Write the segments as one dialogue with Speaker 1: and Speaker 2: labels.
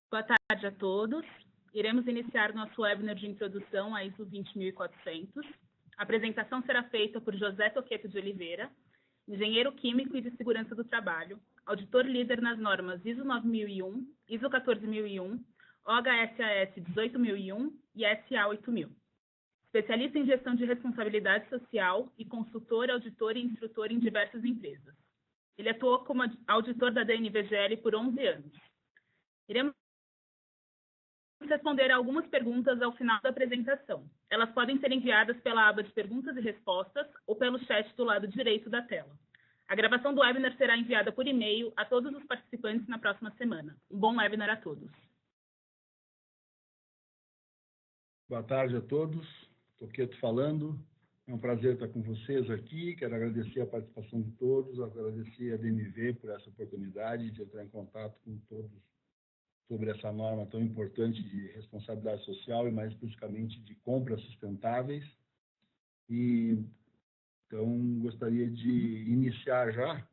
Speaker 1: Boa tarde a todos. Iremos iniciar nosso webinar de introdução à ISO 20400. A apresentação será feita por José Toqueto de Oliveira, engenheiro químico e de segurança do trabalho, auditor líder nas normas ISO 9001, ISO 14001, OHSAS 18001 e SA 8000. Especialista em gestão de responsabilidade social e consultor, auditor e instrutor em diversas empresas. Ele atuou como auditor da DNVGL por 11 anos. Iremos responder a algumas perguntas ao final da apresentação. Elas podem ser enviadas pela aba de perguntas e respostas ou pelo chat do lado direito da tela. A gravação do webinar será enviada por e-mail a todos os participantes na próxima semana. Um bom webinar a todos.
Speaker 2: Boa tarde a todos. Toqueto falando. É um prazer estar com vocês aqui. Quero agradecer a participação de todos, agradecer a DNV por essa oportunidade de entrar em contato com todos sobre essa norma tão importante de responsabilidade social e, mais especificamente, de compras sustentáveis. E, então, gostaria de iniciar já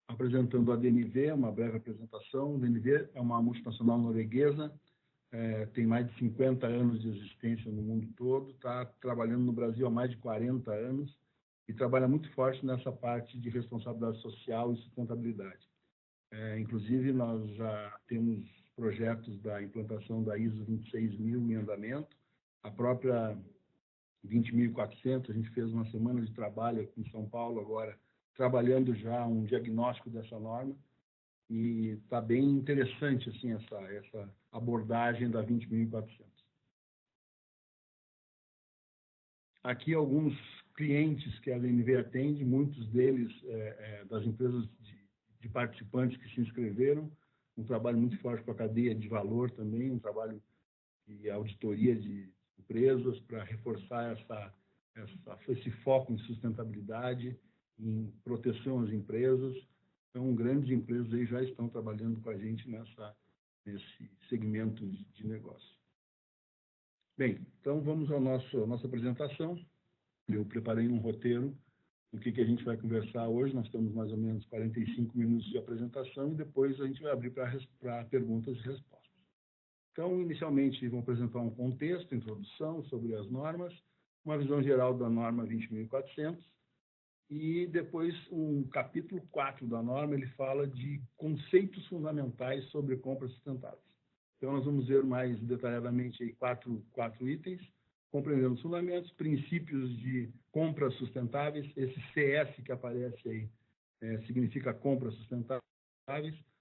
Speaker 2: apresentando a DNV, uma breve apresentação. A DNV é uma multinacional norueguesa, tem mais de 50 anos de existência no mundo todo, está trabalhando no Brasil há mais de 40 anos e trabalha muito forte nessa parte de responsabilidade social e sustentabilidade. Inclusive, nós já temos projetos da implantação da ISO 26000 em andamento. A própria 20400, a gente fez uma semana de trabalho aqui em São Paulo agora, trabalhando já um diagnóstico dessa norma. E está bem interessante assim, essa abordagem da 20400. Aqui alguns clientes que a DNV atende, muitos deles das empresas de participantes que se inscreveram, um trabalho muito forte com a cadeia de valor também, um trabalho de auditoria de empresas para reforçar esse foco em sustentabilidade, em proteção às empresas. Então, grandes empresas aí já estão trabalhando com a gente nesse segmento de negócio. Bem, então vamos à nossa apresentação. Eu preparei um roteiro do que a gente vai conversar hoje. Nós temos mais ou menos 45 minutos de apresentação e depois a gente vai abrir para perguntas e respostas. Então, inicialmente, vamos apresentar um contexto, introdução sobre as normas, uma visão geral da norma 20400, e depois um capítulo 4 da norma, ele fala de conceitos fundamentais sobre compras sustentáveis. Então, nós vamos ver mais detalhadamente aí quatro itens, compreendendo os fundamentos, princípios de compras sustentáveis, esse CS que aparece aí significa compras sustentáveis.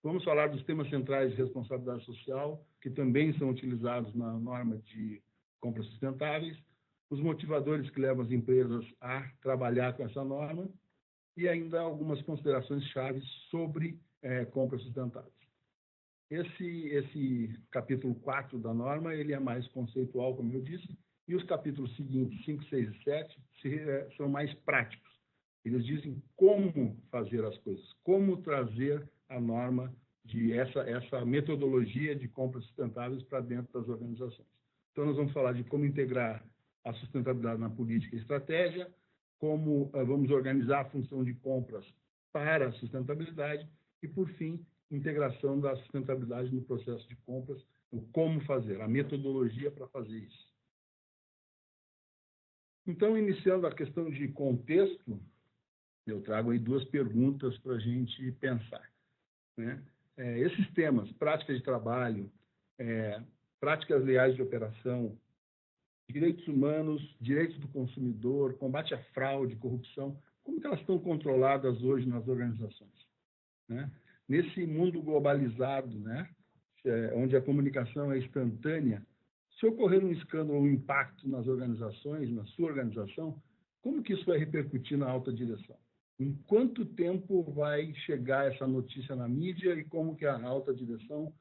Speaker 2: Vamos falar dos temas centrais de responsabilidade social, que também são utilizados na norma de compras sustentáveis, os motivadores que levam as empresas a trabalhar com essa norma e ainda algumas considerações chaves sobre compras sustentáveis. Esse capítulo 4 da norma, ele é mais conceitual, como eu disse, e os capítulos seguintes, 5, 6 e 7, são mais práticos. Eles dizem como fazer as coisas, como trazer a norma de essa metodologia de compras sustentáveis para dentro das organizações. Então, nós vamos falar de como integrar a sustentabilidade na política e estratégia, como vamos organizar a função de compras para a sustentabilidade e, por fim, integração da sustentabilidade no processo de compras, o como fazer, a metodologia para fazer isso. Então, iniciando a questão de contexto, eu trago aí duas perguntas para a gente pensar, né? Esses temas, prática de trabalho, práticas leais de operação, direitos humanos, direitos do consumidor, combate à fraude, corrupção, como que elas estão controladas hoje nas organizações, né? Nesse mundo globalizado, né, onde a comunicação é instantânea, se ocorrer um escândalo ou um impacto nas organizações, na sua organização, como que isso vai repercutir na alta direção? Em quanto tempo vai chegar essa notícia na mídia e como que a alta direção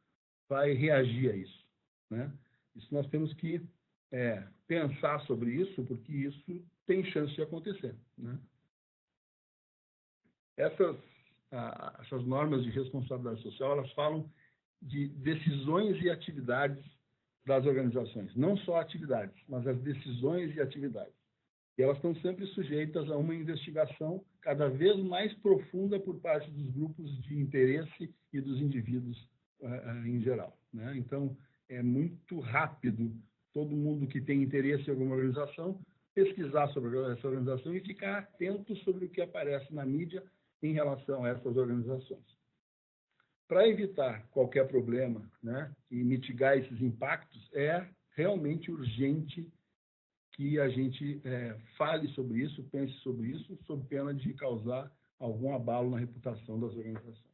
Speaker 2: vai reagir a isso, né? Isso nós temos que pensar sobre isso, porque isso tem chance de acontecer, né? Essas normas de responsabilidade social, elas falam de decisões e atividades das organizações. Não só atividades, mas as decisões e atividades. E elas estão sempre sujeitas a uma investigação cada vez mais profunda por parte dos grupos de interesse e dos indivíduos em geral, né? Então, é muito rápido todo mundo que tem interesse em alguma organização pesquisar sobre essa organização e ficar atento sobre o que aparece na mídia em relação a essas organizações. Para evitar qualquer problema, né, e mitigar esses impactos, é realmente urgente que a gente fale sobre isso, pense sobre isso, sob pena de causar algum abalo na reputação das organizações.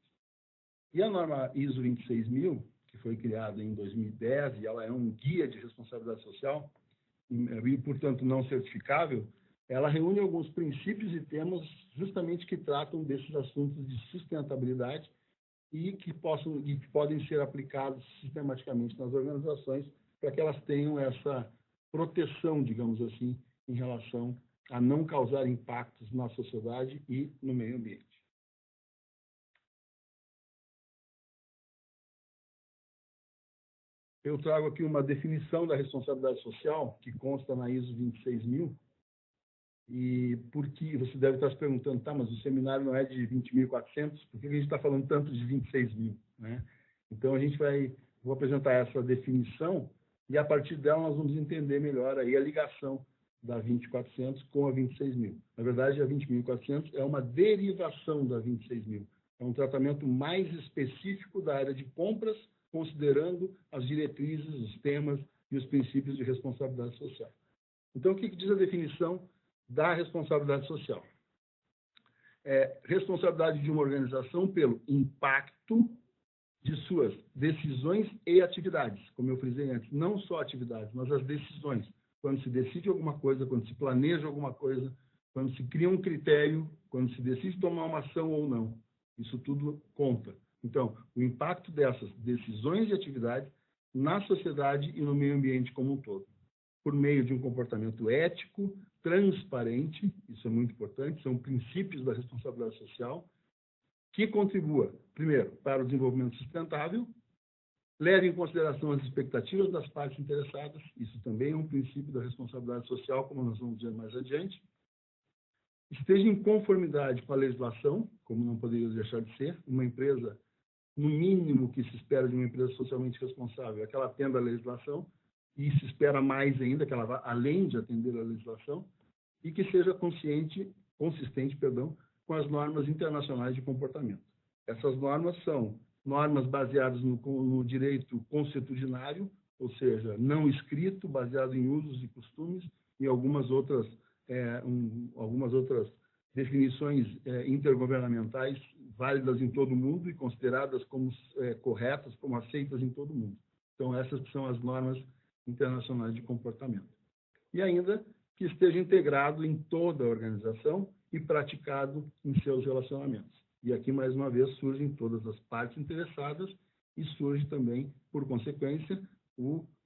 Speaker 2: E a norma ISO 26000, que foi criada em 2010, e ela é um guia de responsabilidade social, e, portanto, não certificável, ela reúne alguns princípios e temas justamente que tratam desses assuntos de sustentabilidade e que podem ser aplicados sistematicamente nas organizações para que elas tenham essa proteção, digamos assim, em relação a não causar impactos na sociedade e no meio ambiente. Eu trago aqui uma definição da responsabilidade social que consta na ISO 26000, e porque você deve estar se perguntando, tá, mas o seminário não é de 20.400, por que a gente está falando tanto de 26.000, né? Então, vou apresentar essa definição e, a partir dela, nós vamos entender melhor aí a ligação da 20.400 com a 26.000. Na verdade, a 20.400 é uma derivação da 26.000. É um tratamento mais específico da área de compras, considerando as diretrizes, os temas e os princípios de responsabilidade social. Então, o que diz a definição da responsabilidade social? Responsabilidade de uma organização pelo impacto de suas decisões e atividades, como eu frisei antes, não só atividades, mas as decisões. Quando se decide alguma coisa, quando se planeja alguma coisa, quando se cria um critério, quando se decide tomar uma ação ou não, isso tudo conta. Então, o impacto dessas decisões e atividades na sociedade e no meio ambiente como um todo, por meio de um comportamento ético, transparente, isso é muito importante, são princípios da responsabilidade social, que contribua, primeiro, para o desenvolvimento sustentável, leve em consideração as expectativas das partes interessadas, isso também é um princípio da responsabilidade social, como nós vamos ver mais adiante, esteja em conformidade com a legislação, como não poderia deixar de ser, uma empresa, no mínimo que se espera de uma empresa socialmente responsável, é que ela atenda a legislação, e se espera mais ainda, que ela vá além de atender a legislação, e que seja consistente, com as normas internacionais de comportamento. Essas normas são normas baseadas no direito consuetudinário, ou seja, não escrito, baseado em usos e costumes, e algumas outras definições intergovernamentais válidas em todo o mundo e consideradas como corretas, como aceitas em todo o mundo. Então, essas são as normas internacionais de comportamento. E ainda que esteja integrado em toda a organização e praticado em seus relacionamentos. E aqui, mais uma vez, surgem todas as partes interessadas e surge também, por consequência,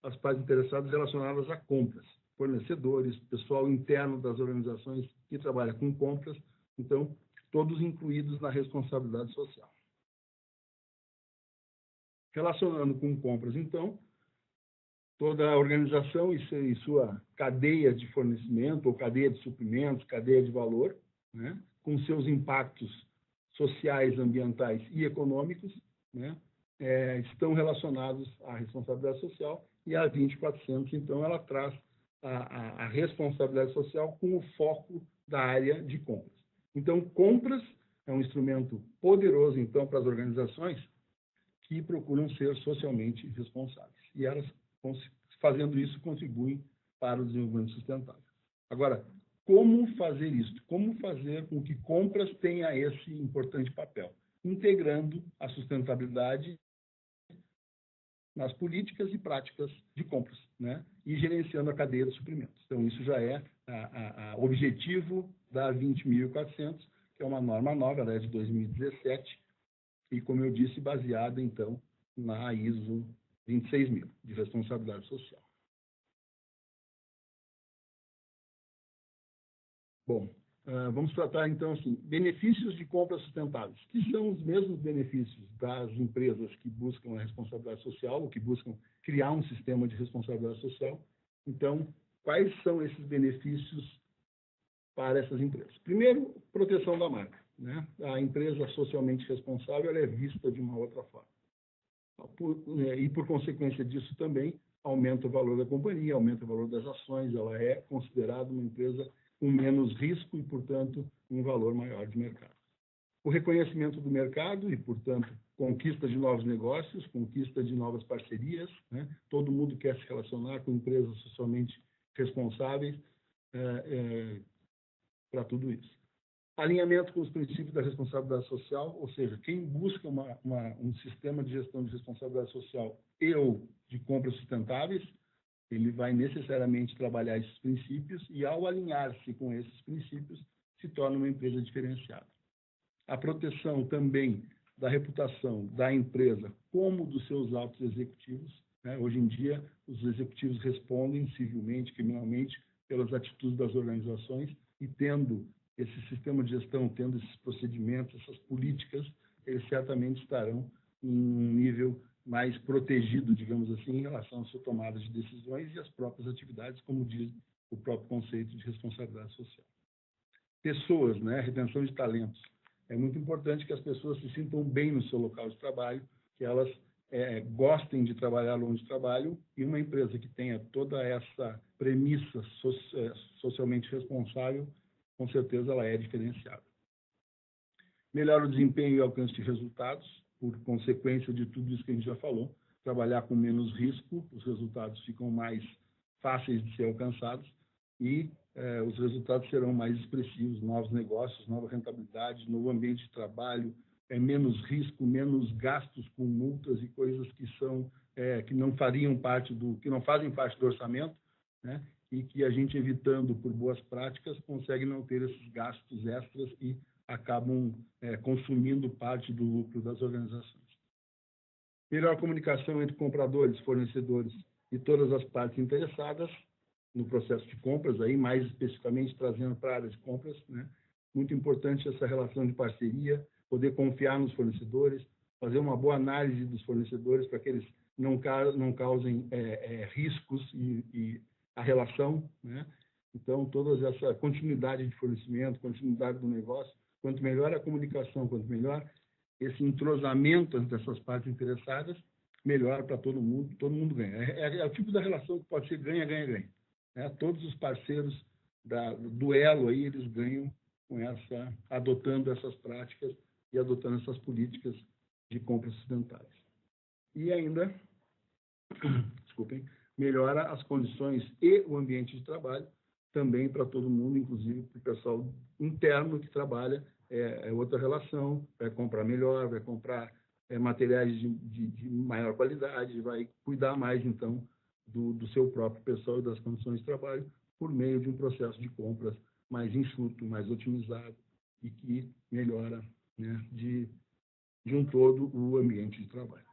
Speaker 2: as partes interessadas relacionadas a compras, fornecedores, pessoal interno das organizações que trabalha com compras, então, todos incluídos na responsabilidade social. Relacionando com compras, então, toda a organização e sua cadeia de fornecimento, ou cadeia de suprimentos, cadeia de valor, né, com seus impactos sociais, ambientais e econômicos, né, estão relacionados à responsabilidade social, e a 20.400, então, ela traz a responsabilidade social com o foco da área de compras. Então, compras é um instrumento poderoso, então, para as organizações que procuram ser socialmente responsáveis. E elas, fazendo isso, contribuem para o desenvolvimento sustentável. Agora, como fazer isso? Como fazer com que compras tenha esse importante papel? Integrando a sustentabilidade nas políticas e práticas de compras, né? E gerenciando a cadeia de suprimentos. Então, isso já é o objetivo da 20.400, que é uma norma nova, ela é de 2017, e, como eu disse, baseada, então, na ISO 26.000, de responsabilidade social. Bom, vamos tratar, então, assim, benefícios de compras sustentáveis, que são os mesmos benefícios das empresas que buscam a responsabilidade social, ou que buscam criar um sistema de responsabilidade social. Então, quais são esses benefícios para essas empresas? Primeiro, proteção da marca, né? A empresa socialmente responsável ela é vista de uma outra forma. E, por consequência disso também, aumenta o valor da companhia, aumenta o valor das ações, ela é considerada uma empresa com menos risco e, portanto, um valor maior de mercado. O reconhecimento do mercado e, portanto, conquista de novos negócios, conquista de novas parcerias, né? Todo mundo quer se relacionar com empresas socialmente responsáveis para tudo isso. Alinhamento com os princípios da responsabilidade social, ou seja, quem busca um sistema de gestão de responsabilidade social ou de compras sustentáveis, ele vai necessariamente trabalhar esses princípios e, ao alinhar-se com esses princípios, se torna uma empresa diferenciada. A proteção também da reputação da empresa como dos seus altos executivos, né? Hoje em dia, os executivos respondem civilmente, criminalmente, pelas atitudes das organizações e, tendo esse sistema de gestão, tendo esses procedimentos, essas políticas, eles certamente estarão em um nível mais protegido, digamos assim, em relação à sua tomada de decisões e às próprias atividades, como diz o próprio conceito de responsabilidade social. Pessoas, né? Retenção de talentos. É muito importante que as pessoas se sintam bem no seu local de trabalho, que elas gostem de trabalhar longe do trabalho, e uma empresa que tenha toda essa premissa socialmente responsável, com certeza ela é diferenciada. Melhora o desempenho e alcance de resultados, por consequência de tudo isso que a gente já falou. Trabalhar com menos risco, os resultados ficam mais fáceis de ser alcançados e os resultados serão mais expressivos, novos negócios, nova rentabilidade, novo ambiente de trabalho, menos risco, menos gastos com multas e coisas que não fariam parte que não fazem parte do orçamento, né? E que a gente, evitando por boas práticas, consegue não ter esses gastos extras e acabam consumindo parte do lucro das organizações. Melhor comunicação entre compradores, fornecedores e todas as partes interessadas no processo de compras, aí mais especificamente trazendo para a área de compras, né? Muito importante essa relação de parceria, poder confiar nos fornecedores, fazer uma boa análise dos fornecedores para que eles não causem riscos e a relação, né? Então, toda essa continuidade de fornecimento, continuidade do negócio, quanto melhor a comunicação, quanto melhor esse entrosamento entre essas partes interessadas, melhor para todo mundo ganha. É o tipo da relação que pode ser ganha-ganha-ganha. Né? Todos os parceiros do elo aí, eles ganham adotando essas práticas e adotando essas políticas de compras sustentáveis. E ainda, desculpem, melhora as condições e o ambiente de trabalho também para todo mundo, inclusive para o pessoal interno que trabalha, é outra relação, vai comprar melhor, vai comprar materiais de maior qualidade, vai cuidar mais, então, do seu próprio pessoal e das condições de trabalho por meio de um processo de compras mais enxuto, mais otimizado e que melhora, né, de um todo o ambiente de trabalho.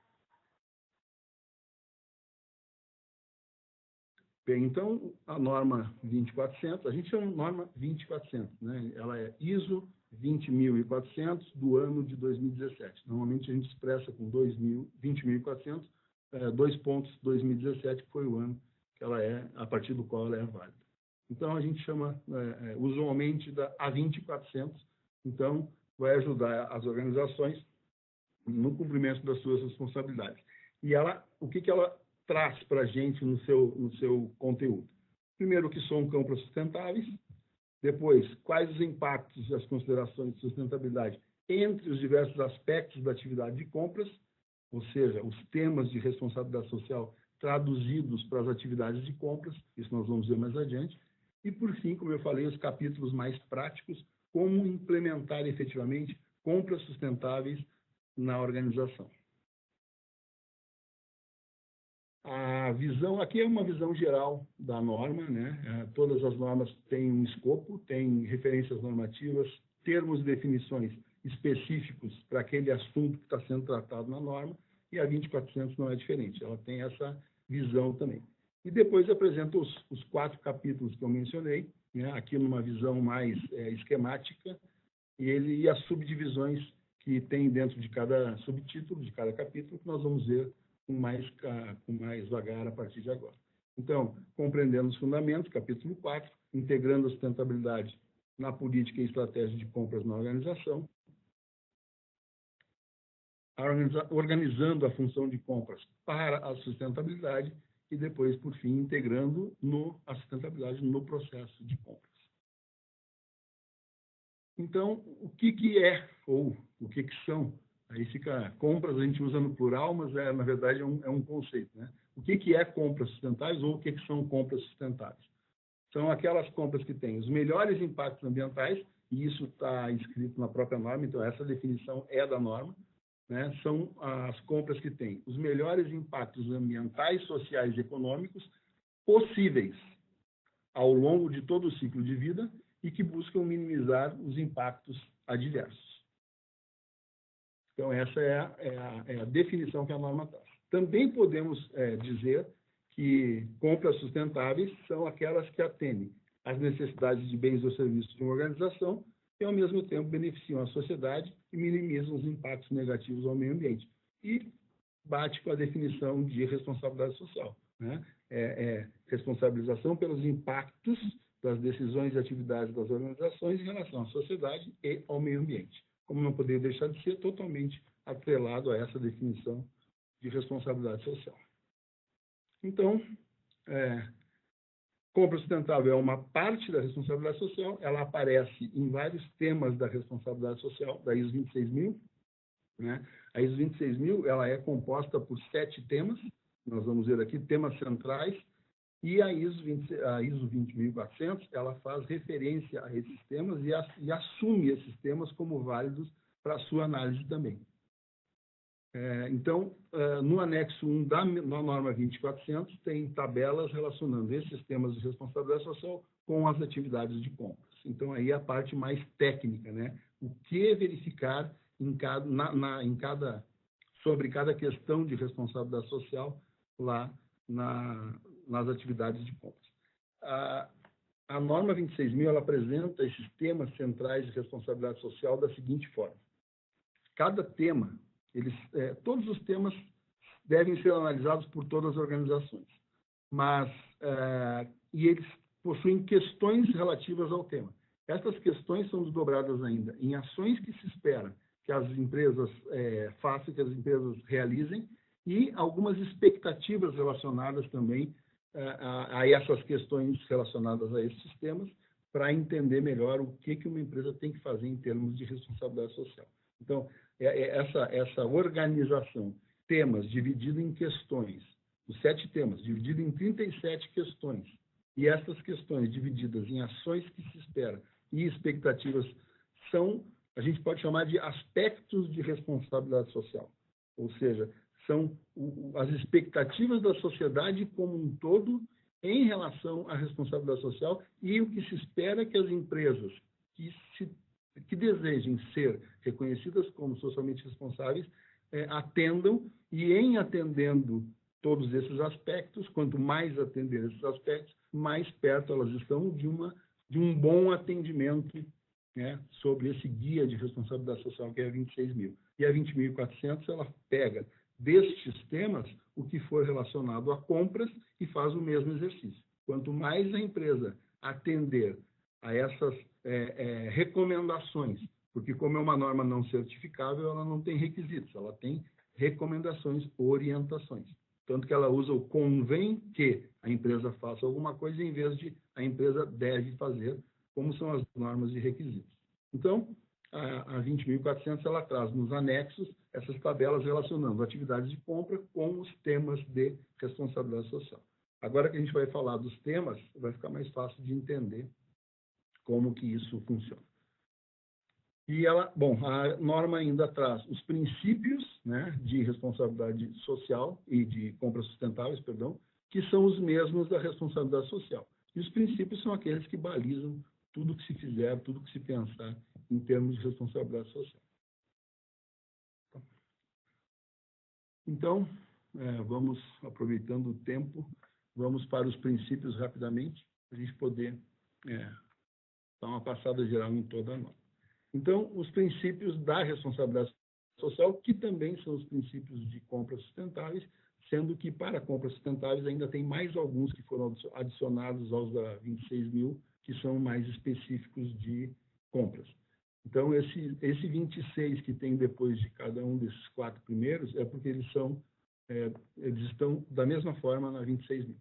Speaker 2: Bem, então, a norma 20400, a gente chama de norma 20400, né? Ela é ISO 20.400 do ano de 2017. Normalmente a gente expressa com 20.400, 2 pontos 2017, que foi o ano que ela a partir do qual ela é válida. Então, a gente chama usualmente da A20400, então, vai ajudar as organizações no cumprimento das suas responsabilidades. E o que ela traz para a gente no seu conteúdo? Primeiro, o que são compras sustentáveis. Depois, quais os impactos e as considerações de sustentabilidade entre os diversos aspectos da atividade de compras, ou seja, os temas de responsabilidade social traduzidos para as atividades de compras, isso nós vamos ver mais adiante. E, por fim, como eu falei, os capítulos mais práticos, como implementar efetivamente compras sustentáveis na organização. A visão aqui é uma visão geral da norma, né? Todas as normas têm um escopo, têm referências normativas, termos e definições específicos para aquele assunto que está sendo tratado na norma, e a 20400 não é diferente, ela tem essa visão também. E depois apresenta os 4 capítulos que eu mencionei, né? Aqui numa visão mais esquemática, e as subdivisões que tem dentro de cada subtítulo, de cada capítulo, que nós vamos ver com mais vagar a partir de agora. Então, compreendendo os fundamentos, capítulo 4, integrando a sustentabilidade na política e estratégia de compras na organização. organizando a função de compras para a sustentabilidade e depois, por fim, integrando a sustentabilidade no processo de compras. Então, o que é, ou o que são? Aí fica compras, a gente usa no plural, mas na verdade é um conceito, né? O que é compras sustentáveis ou o que são compras sustentáveis? São aquelas compras que têm os melhores impactos ambientais, e isso está escrito na própria norma, então essa definição é da norma, né? São as compras que têm os melhores impactos ambientais, sociais e econômicos possíveis ao longo de todo o ciclo de vida e que buscam minimizar os impactos adversos. Então, essa é a definição que a norma traz. Também podemos dizer que compras sustentáveis são aquelas que atendem às necessidades de bens ou serviços de uma organização e, ao mesmo tempo, beneficiam a sociedade e minimizam os impactos negativos ao meio ambiente. E bate com a definição de responsabilidade social, né? Responsabilização pelos impactos das decisões e atividades das organizações em relação à sociedade e ao meio ambiente. Como não poderia deixar de ser, totalmente atrelado a essa definição de responsabilidade social. Então, compra sustentável é uma parte da responsabilidade social, ela aparece em vários temas da responsabilidade social, da ISO 26000, né? A ISO 26000 ela é composta por 7 temas, nós vamos ver aqui temas centrais, e a ISO 20400 ela faz referência a esses temas e assume esses temas como válidos para a sua análise também. Então, no anexo 1 da norma 20400, tem tabelas relacionando esses temas de responsabilidade social com as atividades de compras. Então, aí é a parte mais técnica, né? O que verificar sobre cada questão de responsabilidade social lá nas atividades de compras. A norma 26000 ela apresenta esses temas centrais de responsabilidade social da seguinte forma. Cada tema, todos os temas devem ser analisados por todas as organizações, e eles possuem questões relativas ao tema. Essas questões são desdobradas ainda em ações que se espera que as empresas façam, que as empresas realizem, e algumas expectativas relacionadas também a essas questões relacionadas a esses temas, para entender melhor o que uma empresa tem que fazer em termos de responsabilidade social. Então, essa organização, temas dividido em questões, os 7 temas, dividido em 37 questões, e essas questões divididas em ações que se espera e expectativas a gente pode chamar de aspectos de responsabilidade social, ou seja, são as expectativas da sociedade como um todo em relação à responsabilidade social e o que se espera que as empresas que desejem ser reconhecidas como socialmente responsáveis atendam, e em atendendo todos esses aspectos, quanto mais atender esses aspectos, mais perto elas estão de um bom atendimento, né, sobre esse guia de responsabilidade social que é a 26000. E a 20400 ela pega destes temas o que for relacionado a compras e faz o mesmo exercício. Quanto mais a empresa atender a essas recomendações, porque como é uma norma não certificável, ela não tem requisitos, ela tem recomendações, orientações. Tanto que ela usa o convém que a empresa faça alguma coisa em vez de a empresa deve fazer, como são as normas de requisitos. Então, a 20.400 ela traz nos anexos essas tabelas relacionando atividades de compra com os temas de responsabilidade social. Agora que a gente vai falar dos temas, vai ficar mais fácil de entender como que isso funciona. E a norma ainda traz os princípios, né, de responsabilidade social e de compras sustentáveis, que são os mesmos da responsabilidade social. E os princípios são aqueles que balizam tudo que se fizer, tudo que se pensar em termos de responsabilidade social. Então, vamos, aproveitando o tempo, vamos para os princípios rapidamente, para a gente poder dar uma passada geral em toda a norma. Então, os princípios da responsabilidade social, que também são os princípios de compras sustentáveis, sendo que para compras sustentáveis ainda tem mais alguns que foram adicionados aos da 26.000, que são mais específicos de compras. Então, esse 26 que tem depois de cada um desses 4 primeiros é porque eles estão da mesma forma na 26 mil.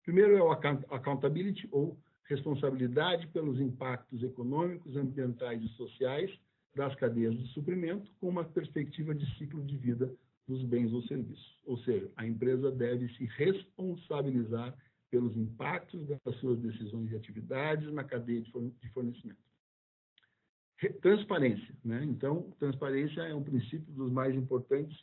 Speaker 2: Primeiro é o accountability, ou responsabilidade pelos impactos econômicos, ambientais e sociais das cadeias de suprimento, com uma perspectiva de ciclo de vida dos bens ou serviços. Ou seja, a empresa deve se responsabilizar pelos impactos das suas decisões e atividades na cadeia de fornecimento. Transparência, né? Então, transparência é um princípio dos mais importantes,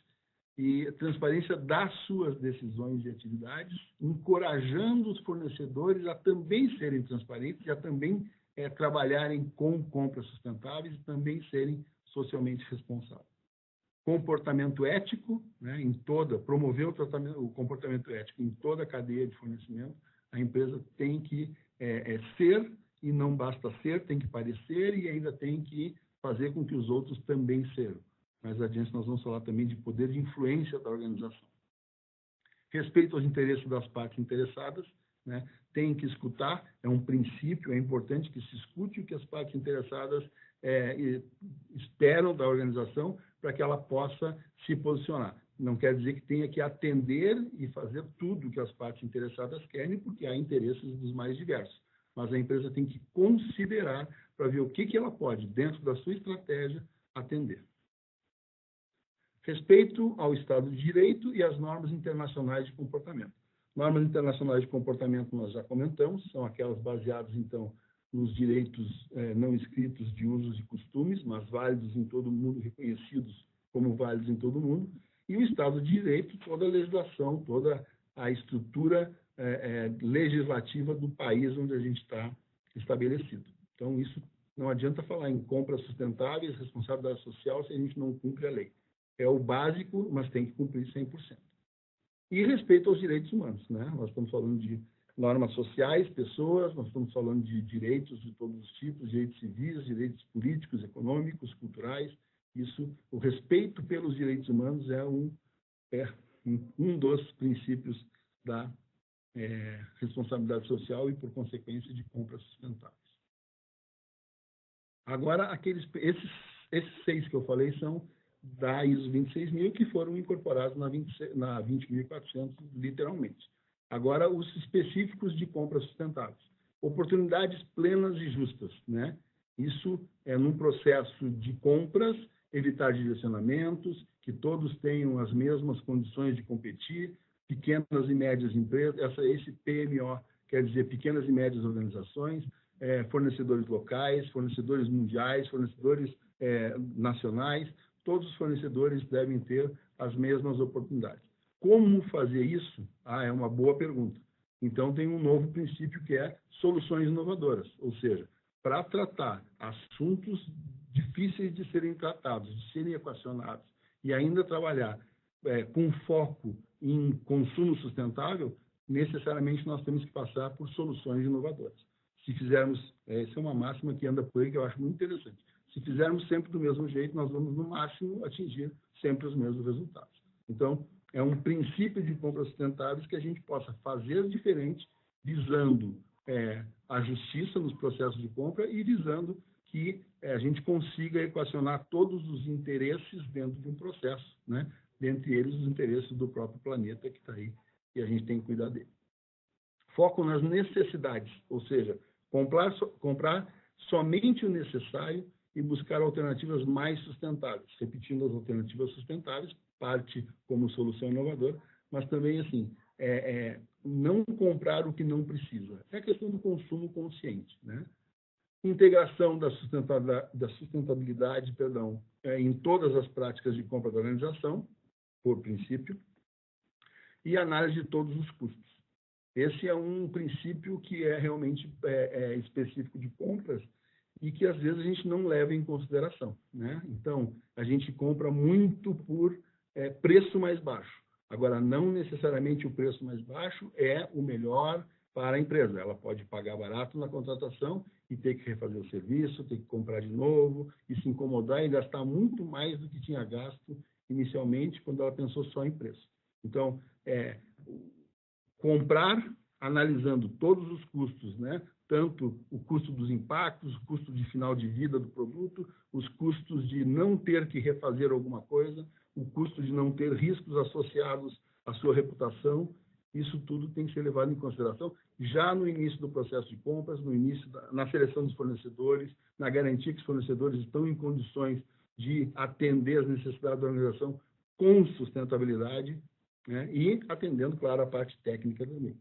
Speaker 2: e transparência das suas decisões e atividades, encorajando os fornecedores a também serem transparentes e a também trabalharem com compras sustentáveis e também serem socialmente responsáveis. Comportamento ético, né, promover o comportamento ético em toda a cadeia de fornecimento. A empresa tem que ser, e não basta ser, tem que parecer e ainda tem que fazer com que os outros também sejam. Mais adiante nós vamos falar também de poder de influência da organização. Respeito aos interesses das partes interessadas, né? Tem que escutar, é um princípio, é importante que se escute o que as partes interessadas esperam da organização para que ela possa se posicionar. Não quer dizer que tenha que atender e fazer tudo o que as partes interessadas querem, porque há interesses dos mais diversos. Mas a empresa tem que considerar para ver o que ela pode, dentro da sua estratégia, atender. Respeito ao Estado de Direito e às normas internacionais de comportamento. Normas internacionais de comportamento nós já comentamos, são aquelas baseadas, então, nos direitos não escritos de usos e costumes, mas válidos em todo o mundo, reconhecidos como válidos em todo o mundo, e o Estado de Direito, toda a legislação, toda a estrutura legislativa do país onde a gente está estabelecido. Então, isso não adianta falar em compras sustentáveis, responsabilidade social, se a gente não cumpre a lei. É o básico, mas tem que cumprir 100%. E respeito aos direitos humanos, né? Nós estamos falando de normas sociais, pessoas, nós estamos falando de direitos de todos os tipos, direitos civis, direitos políticos, econômicos, culturais. Isso, o respeito pelos direitos humanos é um dos princípios da responsabilidade social e, por consequência, de compras sustentáveis. Agora, esses 6 que eu falei são da ISO 26000, que foram incorporados na 20.400, literalmente. Agora, os específicos de compras sustentáveis. Oportunidades plenas e justas, né? Isso é num processo de compras, evitar direcionamentos, que todos tenham as mesmas condições de competir, pequenas e médias empresas, esse PMO quer dizer pequenas e médias organizações, fornecedores locais, fornecedores mundiais, fornecedores nacionais, todos os fornecedores devem ter as mesmas oportunidades. Como fazer isso? É uma boa pergunta. Então, tem um novo princípio que é soluções inovadoras, ou seja, para tratar assuntos difíceis de serem tratados, de serem equacionados, e ainda trabalhar com foco em consumo sustentável, necessariamente nós temos que passar por soluções inovadoras. Se fizermos, essa é uma máxima que anda por aí, que eu acho muito interessante. Se fizermos sempre do mesmo jeito, nós vamos, no máximo, atingir sempre os mesmos resultados. Então, é um princípio de compras sustentáveis que a gente possa fazer diferente, visando a justiça nos processos de compra e visando que a gente consiga equacionar todos os interesses dentro de um processo, né? Dentre eles, os interesses do próprio planeta que está aí, e a gente tem que cuidar dele. Foco nas necessidades, ou seja, comprar somente o necessário e buscar alternativas mais sustentáveis. Repetindo, as alternativas sustentáveis, parte como solução inovadora, mas também, assim, não comprar o que não precisa. É a questão do consumo consciente, né? Integração da sustentabilidade, em todas as práticas de compra da organização, por princípio, e análise de todos os custos. Esse é um princípio que é realmente específico de compras e que, às vezes, a gente não leva em consideração, né? Então, a gente compra muito por preço mais baixo. Agora, não necessariamente o preço mais baixo é o melhor para a empresa. Ela pode pagar barato na contratação e ter que refazer o serviço, ter que comprar de novo, e se incomodar e gastar muito mais do que tinha gasto inicialmente, quando ela pensou só em preço. Então, comprar analisando todos os custos, né? tanto o custo dos impactos, o custo de final de vida do produto, os custos de não ter que refazer alguma coisa, o custo de não ter riscos associados à sua reputação. Isso tudo tem que ser levado em consideração já no início do processo de compras, no início na seleção dos fornecedores, na garantia que os fornecedores estão em condições de atender as necessidades da organização com sustentabilidade, né? E atendendo, claro, a parte técnica também.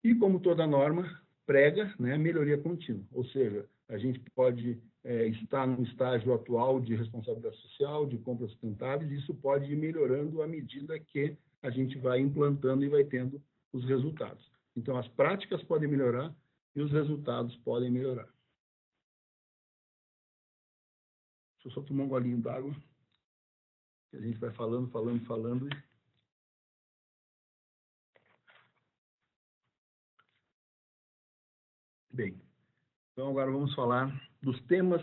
Speaker 2: E como toda norma prega, né, melhoria contínua, ou seja, a gente pode estar num estágio atual de responsabilidade social, de compras sustentáveis, e isso pode ir melhorando à medida que a gente vai implantando e vai tendo os resultados. Então, as práticas podem melhorar e os resultados podem melhorar. Deixa eu só tomar um golinho d'água, que a gente vai falando. Bem, então agora vamos falar dos temas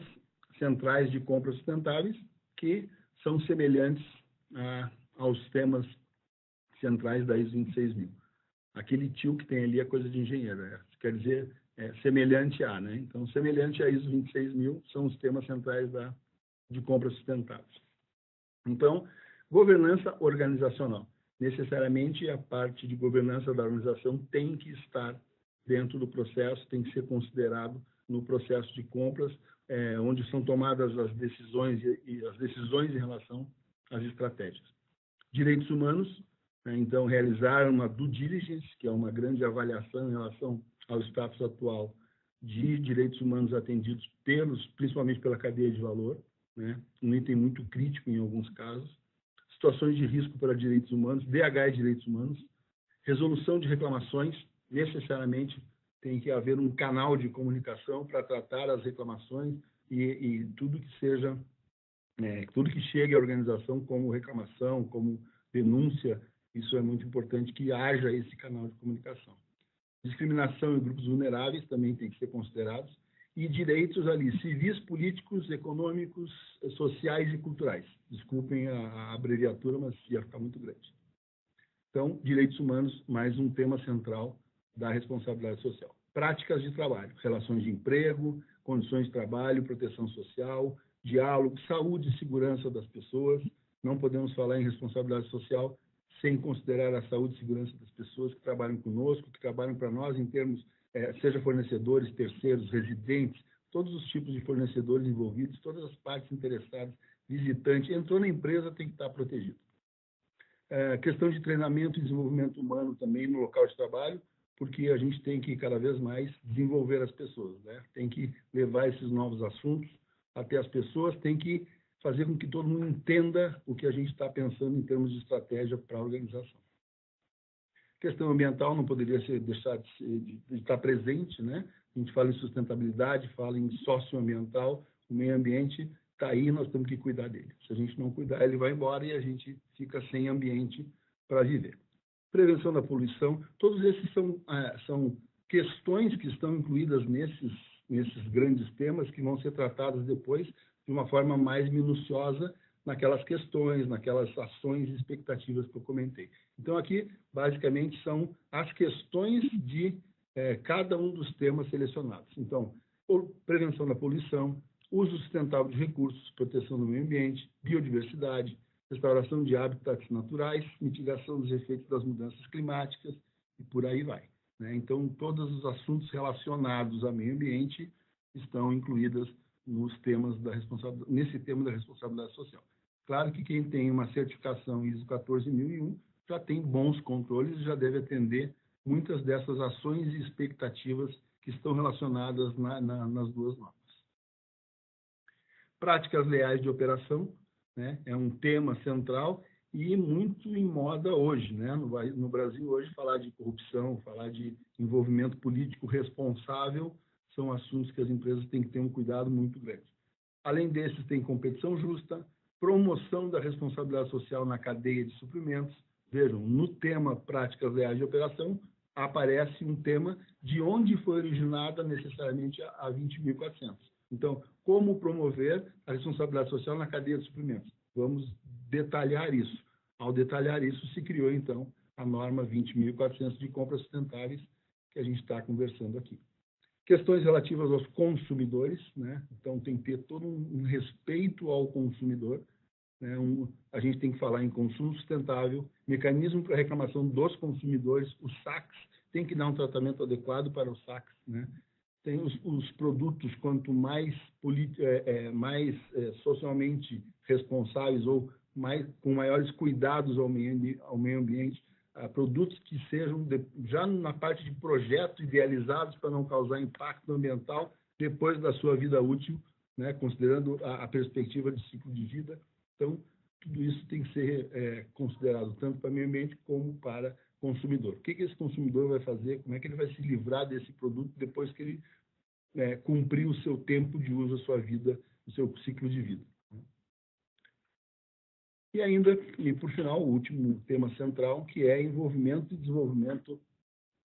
Speaker 2: centrais de compras sustentáveis, que são semelhantes aos temas centrais da ISO 26000. Aquele tio que tem ali é coisa de engenheiro, quer dizer, semelhante a, né? Então, semelhante à ISO 26000 são os temas centrais de compras sustentáveis. Então, governança organizacional. Necessariamente, a parte de governança da organização tem que estar dentro do processo, tem que ser considerado no processo de compras, onde são tomadas as decisões e as decisões em relação às estratégias. Direitos humanos, né? Então, realizar uma due diligence, que é uma grande avaliação em relação ao status atual de direitos humanos atendidos principalmente pela cadeia de valor, né? Um item muito crítico em alguns casos. Situações de risco para direitos humanos, DH e direitos humanos, resolução de reclamações, necessariamente tem que haver um canal de comunicação para tratar as reclamações e tudo que seja, tudo que chegue à organização como reclamação, como denúncia, isso é muito importante que haja esse canal de comunicação. Discriminação em grupos vulneráveis também tem que ser considerados, e direitos ali, civis, políticos, econômicos, sociais e culturais. Desculpem a abreviatura, mas ia ficar muito grande. Então, direitos humanos, mais um tema central da responsabilidade social. Práticas de trabalho, relações de emprego, condições de trabalho, proteção social, diálogo, saúde e segurança das pessoas. Não podemos falar em responsabilidade social sem considerar a saúde e segurança das pessoas que trabalham conosco, que trabalham para nós em termos, seja fornecedores, terceiros, residentes, todos os tipos de fornecedores envolvidos, todas as partes interessadas, visitante, entrou na empresa, tem que estar protegido. Questão de treinamento e desenvolvimento humano também no local de trabalho, porque a gente tem que cada vez mais desenvolver as pessoas, né? Tem que levar esses novos assuntos até as pessoas, tem que fazer com que todo mundo entenda o que a gente está pensando em termos de estratégia para a organização. Questão ambiental não poderia deixar de estar presente, né? A gente fala em sustentabilidade, fala em socioambiental, o meio ambiente está aí, nós temos que cuidar dele. Se a gente não cuidar, ele vai embora e a gente fica sem ambiente para viver. Prevenção da poluição, todos esses são questões que estão incluídas nesses grandes temas que vão ser tratadas depois de uma forma mais minuciosa naquelas questões, naquelas ações e expectativas que eu comentei. Então, aqui, basicamente, são as questões de cada um dos temas selecionados. Então, prevenção da poluição, uso sustentável de recursos, proteção do meio ambiente, biodiversidade, restauração de hábitats naturais, mitigação dos efeitos das mudanças climáticas e por aí vai, né? Então, todos os assuntos relacionados ao meio ambiente estão incluídos nesse tema da responsabilidade social. Claro que quem tem uma certificação ISO 14001 já tem bons controles e já deve atender muitas dessas ações e expectativas que estão relacionadas nas duas normas. Práticas leais de operação, né? É um tema central e muito em moda hoje, né? No Brasil hoje, falar de corrupção, falar de envolvimento político responsável são assuntos que as empresas têm que ter um cuidado muito grande. Além desses, tem competição justa, promoção da responsabilidade social na cadeia de suprimentos. Vejam, no tema práticas leais de operação, aparece um tema de onde foi originada necessariamente a 20.400. Então, como promover a responsabilidade social na cadeia de suprimentos? Vamos detalhar isso. Ao detalhar isso, se criou, então, a norma 20.400 de compras sustentáveis que a gente está conversando aqui. Questões relativas aos consumidores, né? Então, tem que ter todo um respeito ao consumidor, né? A gente tem que falar em consumo sustentável, mecanismo para reclamação dos consumidores, os saques, tem que dar um tratamento adequado para os saques, né? Tem os produtos, quanto mais, socialmente responsáveis ou com maiores cuidados ao meio ambiente, produtos que sejam, já na parte de projeto, idealizados para não causar impacto ambiental depois da sua vida útil, né, considerando a perspectiva de ciclo de vida. Então, tudo isso tem que ser considerado tanto para o meio ambiente como para consumidor. O que esse consumidor vai fazer? Como é que ele vai se livrar desse produto depois que ele cumprir o seu tempo de uso, a sua vida, o seu ciclo de vida? E ainda, e por final, o último tema central, que é envolvimento e desenvolvimento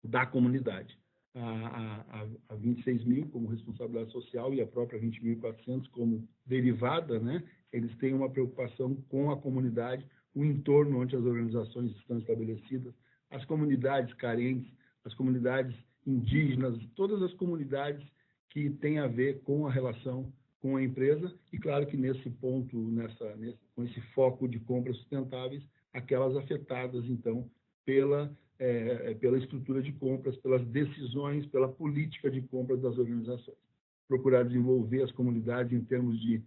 Speaker 2: da comunidade. A 26.000 como responsabilidade social e a própria 20.400 como derivada, né? Eles têm uma preocupação com a comunidade, o entorno onde as organizações estão estabelecidas, as comunidades carentes, as comunidades indígenas, todas as comunidades que têm a ver com a relação com a empresa, e claro que nesse ponto, com esse foco de compras sustentáveis, aquelas afetadas, então, pela estrutura de compras, pelas decisões, pela política de compras das organizações. Procurar desenvolver as comunidades em termos de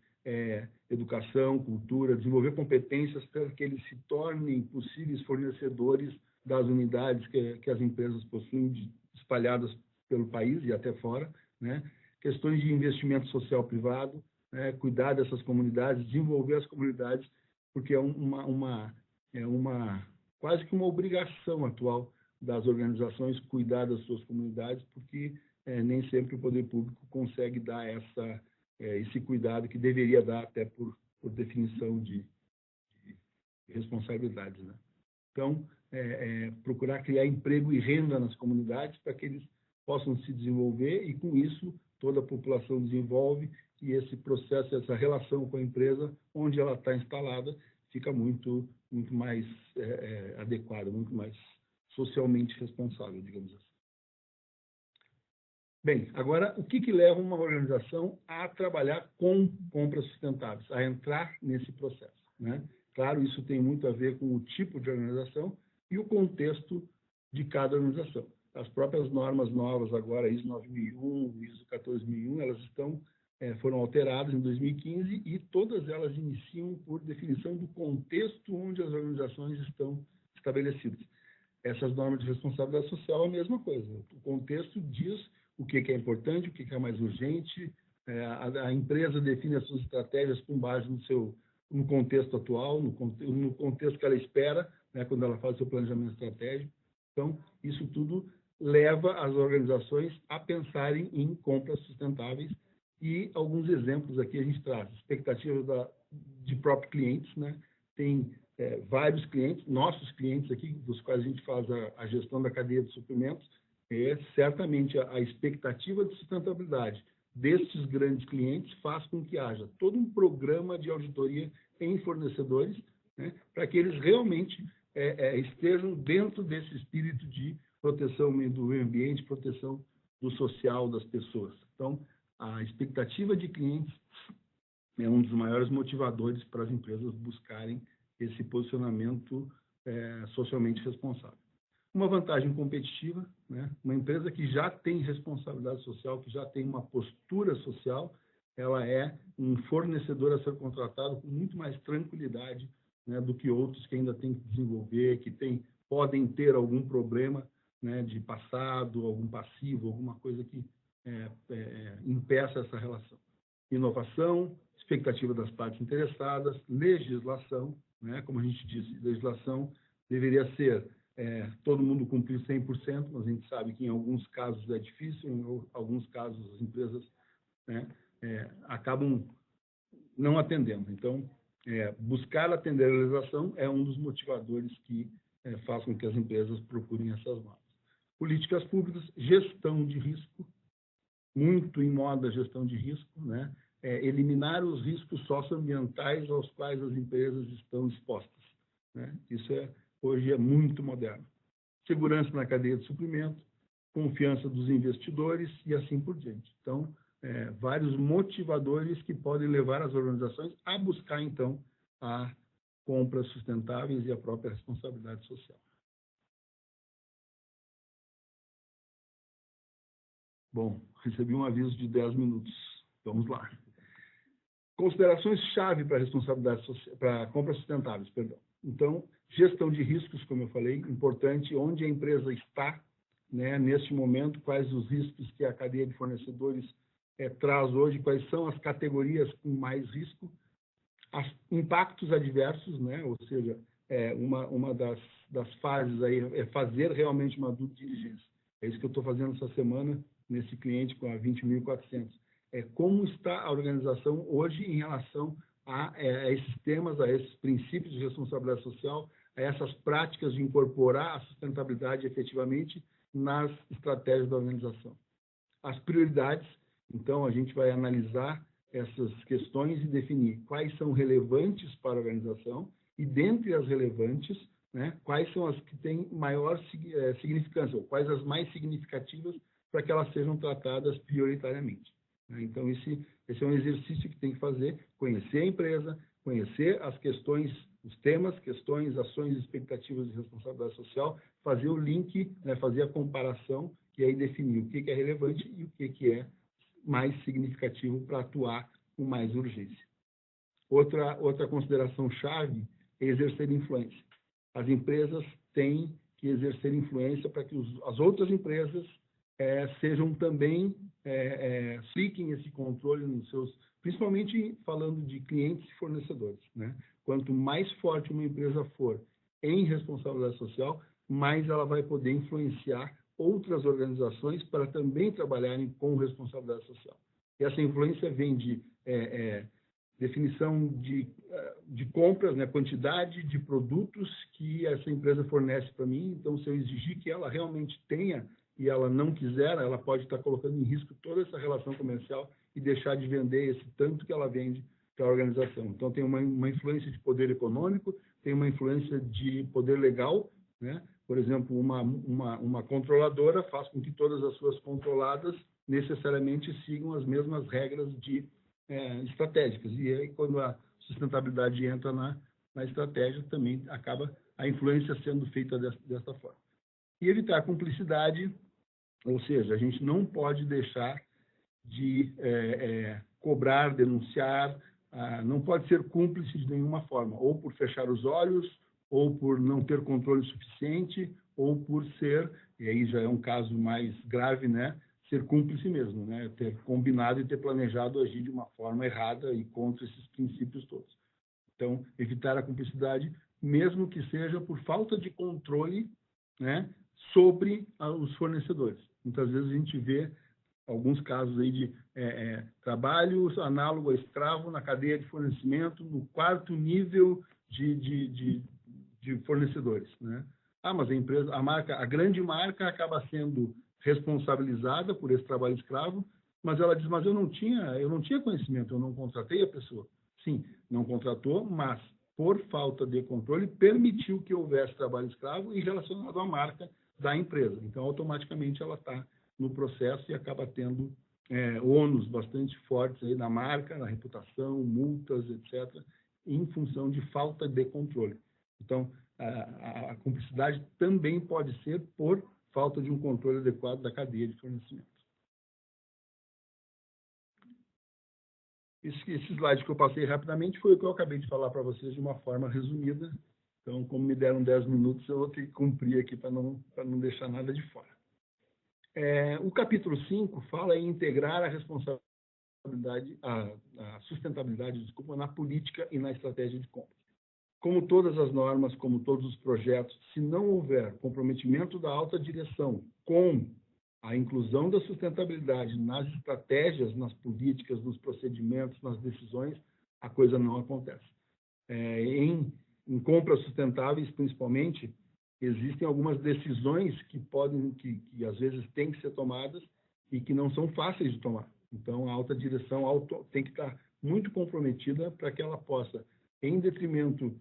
Speaker 2: educação, cultura, desenvolver competências para que eles se tornem possíveis fornecedores das unidades que as empresas possuem espalhadas pelo país e até fora, né? Questões de investimento social privado, né? Cuidar dessas comunidades, desenvolver as comunidades, porque é quase que uma obrigação atual das organizações cuidar das suas comunidades, porque nem sempre o poder público consegue dar esse cuidado que deveria dar até por definição de responsabilidades, né? Então, procurar criar emprego e renda nas comunidades para que eles possam se desenvolver e, com isso, toda a população desenvolve e esse processo, essa relação com a empresa, onde ela está instalada, fica muito mais adequada, muito mais socialmente responsável, digamos assim. Bem, agora, o que leva uma organização a trabalhar com compras sustentáveis, a entrar nesse processo, né? Claro, isso tem muito a ver com o tipo de organização e o contexto de cada organização. As próprias normas novas agora, ISO 9001, ISO 14001, elas foram alteradas em 2015 e todas elas iniciam por definição do contexto onde as organizações estão estabelecidas. Essas normas de responsabilidade social é a mesma coisa. O contexto diz o que é importante, o que é mais urgente. A empresa define as suas estratégias com base no contexto atual, no contexto que ela espera, né, quando ela faz o seu planejamento estratégico. Então, isso tudo leva as organizações a pensarem em compras sustentáveis e alguns exemplos aqui a gente traz. Expectativas de próprios clientes, né? Tem vários clientes, nossos clientes aqui, dos quais a gente faz a gestão da cadeia de suprimentos, certamente a expectativa de sustentabilidade destes grandes clientes faz com que haja todo um programa de auditoria em fornecedores, né, para que eles realmente estejam dentro desse espírito de proteção do meio ambiente, proteção do social das pessoas. Então, a expectativa de clientes é um dos maiores motivadores para as empresas buscarem esse posicionamento socialmente responsável. Uma vantagem competitiva, né? Uma empresa que já tem responsabilidade social, que já tem uma postura social, ela é um fornecedor a ser contratado com muito mais tranquilidade, né, do que outros que ainda têm que desenvolver, que podem ter algum problema, né, de passado, algum passivo, alguma coisa que impeça essa relação. Inovação, expectativa das partes interessadas, legislação, né, como a gente disse, legislação deveria ser todo mundo cumprir 100%, mas a gente sabe que em alguns casos é difícil, em alguns casos as empresas, né, acabam não atendendo. Então, buscar atender a legislação é um dos motivadores que faz com que as empresas procurem essas normas. Políticas públicas, gestão de risco, muito em moda gestão de risco, né? Eliminar os riscos socioambientais aos quais as empresas estão expostas, né? Isso hoje é muito moderno. Segurança na cadeia de suprimento, confiança dos investidores e assim por diante. Então, vários motivadores que podem levar as organizações a buscar, então, a compras sustentáveis e a própria responsabilidade social. Bom, recebi um aviso de 10 minutos. Vamos lá. Considerações-chave para a responsabilidade social, para compras sustentáveis, perdão. Então, gestão de riscos, como eu falei, importante, onde a empresa está, né, neste momento, quais os riscos que a cadeia de fornecedores traz hoje, quais são as categorias com mais risco, impactos adversos, né, ou seja, uma das fases aí é fazer realmente uma due diligence. É isso que eu estou fazendo essa semana nesse cliente com a 20.400. Como está a organização hoje em relação a esses temas, a esses princípios de responsabilidade social, a essas práticas de incorporar a sustentabilidade efetivamente nas estratégias da organização. As prioridades, então, a gente vai analisar essas questões e definir quais são relevantes para a organização e, dentre as relevantes, né, quais são as que têm maior significância, ou quais as mais significativas para que elas sejam tratadas prioritariamente. Então, esse é um exercício que tem que fazer, conhecer a empresa, conhecer as questões, os temas, questões, ações e expectativas de responsabilidade social, fazer o link, né, fazer a comparação e aí definir o que é relevante e o que é mais significativo para atuar com mais urgência. Outra consideração chave é exercer influência. As empresas têm que exercer influência para que as outras empresas sejam também, fiquem esse controle nos seus, principalmente falando de clientes e fornecedores, né? Quanto mais forte uma empresa for em responsabilidade social, mais ela vai poder influenciar outras organizações para também trabalharem com responsabilidade social. E essa influência vem de definição de compras, né, quantidade de produtos que essa empresa fornece para mim. Então, se eu exigir que ela realmente tenha e ela não quiser, ela pode estar colocando em risco toda essa relação comercial e deixar de vender esse tanto que ela vende para a organização. Então, tem uma influência de poder econômico, tem uma influência de poder legal, né? Por exemplo, uma controladora faz com que todas as suas controladas necessariamente sigam as mesmas regras estratégicas. E aí, quando a sustentabilidade entra na estratégia, também acaba a influência sendo feita dessa forma. E evitar cumplicidade, ou seja, a gente não pode deixar de cobrar, denunciar, não pode ser cúmplice de nenhuma forma, ou por fechar os olhos, ou por não ter controle suficiente, ou por ser, e aí já é um caso mais grave, né, ser cúmplice mesmo, né, ter combinado e ter planejado agir de uma forma errada e contra esses princípios todos. Então, evitar a cumplicidade, mesmo que seja por falta de controle, né, sobre os fornecedores. Muitas vezes a gente vê alguns casos aí de trabalho análogo a escravo na cadeia de fornecimento, no quarto nível de fornecedores, né? Mas a empresa, a grande marca acaba sendo responsabilizada por esse trabalho escravo, mas ela diz, mas eu não tinha conhecimento, eu não contratei a pessoa. Sim, não contratou, mas por falta de controle permitiu que houvesse trabalho escravo e relacionado à marca da empresa. Então, automaticamente ela está no processo e acaba tendo ônus bastante fortes aí na marca, na reputação, multas, etc., em função de falta de controle. Então, a cumplicidade também pode ser por falta de um controle adequado da cadeia de fornecimento. Esse slide que eu passei rapidamente foi o que eu acabei de falar para vocês de uma forma resumida. Então, como me deram 10 minutos, eu vou ter que cumprir aqui para não deixar nada de fora. O capítulo 5 fala em integrar a responsabilidade, a sustentabilidade, na política e na estratégia de compra. Como todas as normas, como todos os projetos, se não houver comprometimento da alta direção com a inclusão da sustentabilidade nas estratégias, nas políticas, nos procedimentos, nas decisões, a coisa não acontece. Em compras sustentáveis, principalmente, existem algumas decisões que às vezes têm que ser tomadas e que não são fáceis de tomar. Então, a alta direção tem que estar muito comprometida para que ela possa, em detrimento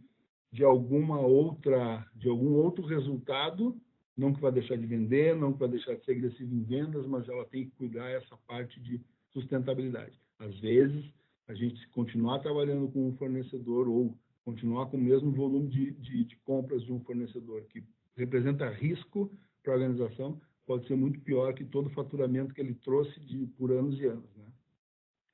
Speaker 2: de algum outro resultado, Não que vai deixar de vender, não que vai deixar de ser agressiva em vendas, mas ela tem que cuidar essa parte de sustentabilidade. Às vezes, a gente continuar trabalhando com um fornecedor ou continuar com o mesmo volume de compras de um fornecedor que representa risco para a organização, pode ser muito pior que todo o faturamento que ele trouxe por anos e anos, né?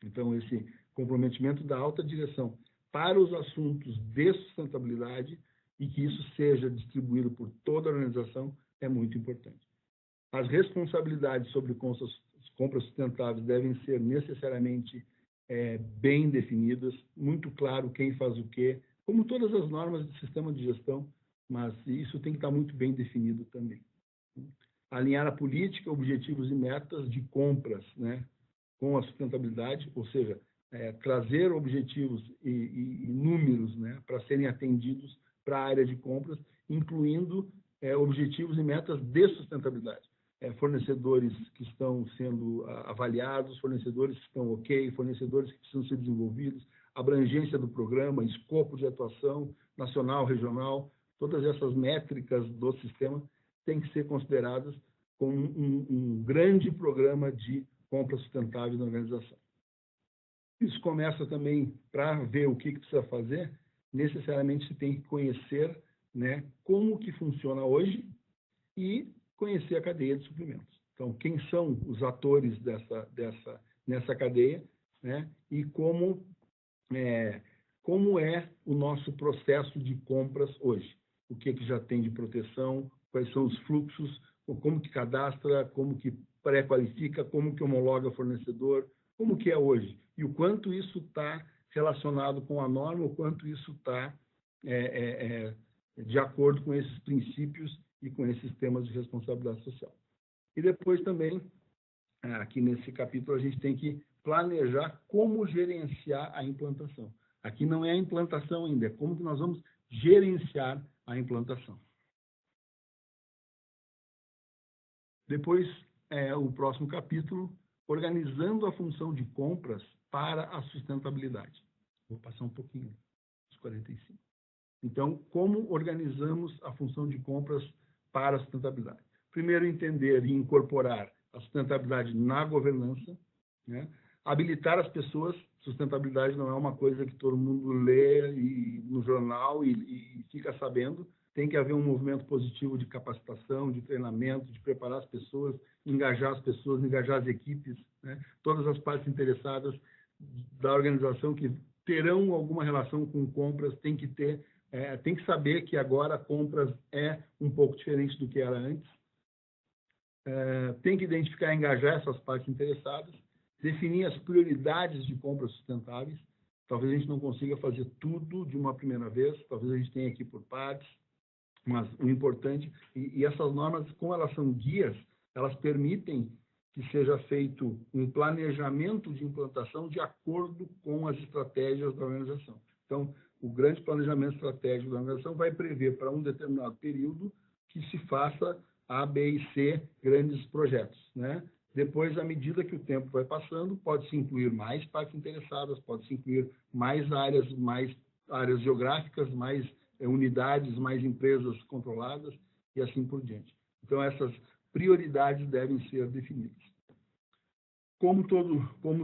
Speaker 2: Então, esse comprometimento da alta direção para os assuntos de sustentabilidade e que isso seja distribuído por toda a organização é muito importante. As responsabilidades sobre compras sustentáveis devem ser necessariamente bem definidas, muito claro quem faz o quê, como todas as normas do sistema de gestão, mas isso tem que estar muito bem definido também. Alinhar a política, objetivos e metas de compras, né, com a sustentabilidade, ou seja, trazer objetivos e números, né, para serem atendidos para a área de compras, incluindo objetivos e metas de sustentabilidade. Fornecedores que estão sendo avaliados, fornecedores que estão ok, fornecedores que precisam ser desenvolvidos, abrangência do programa, escopo de atuação nacional, regional, todas essas métricas do sistema têm que ser consideradas como um grande programa de compras sustentáveis na organização. Isso começa também, para ver o que precisa fazer, necessariamente se tem que conhecer, né, como que funciona hoje e conhecer a cadeia de suprimentos. Então, quem são os atores nessa cadeia, né, e como é o nosso processo de compras hoje. O que já tem de proteção, quais são os fluxos, como que cadastra, como que pré-qualifica, como que homologa fornecedor, como que é hoje. E o quanto isso está relacionado com a norma, o quanto isso está de acordo com esses princípios e com esses temas de responsabilidade social. E depois também, aqui nesse capítulo, a gente tem que planejar como gerenciar a implantação. Aqui não é a implantação ainda, é como que nós vamos gerenciar a implantação. Depois, o próximo capítulo, organizando a função de compras para a sustentabilidade. Vou passar um pouquinho, os 45. Então, como organizamos a função de compras para a sustentabilidade? Primeiro, entender e incorporar a sustentabilidade na governança, né? Habilitar as pessoas. Sustentabilidade não é uma coisa que todo mundo lê no jornal e fica sabendo. Tem que haver um movimento positivo de capacitação, de treinamento, de preparar as pessoas, engajar as pessoas, engajar as equipes, né? Todas as partes interessadas da organização que terão alguma relação com compras tem que saber que agora compras é um pouco diferente do que era antes. Tem que identificar e engajar essas partes interessadas, definir as prioridades de compras sustentáveis. Talvez a gente não consiga fazer tudo de uma primeira vez, talvez a gente tenha aqui por partes, mas o importante, e essas normas, como elas são guias, elas permitem que seja feito um planejamento de implantação de acordo com as estratégias da organização. Então, o grande planejamento estratégico da organização vai prever para um determinado período que se faça A, B e C grandes projetos, né? Depois, à medida que o tempo vai passando, pode-se incluir mais partes interessadas, pode-se incluir mais áreas geográficas, mais unidades, mais empresas controladas e assim por diante. Então, essas prioridades devem ser definidas. Como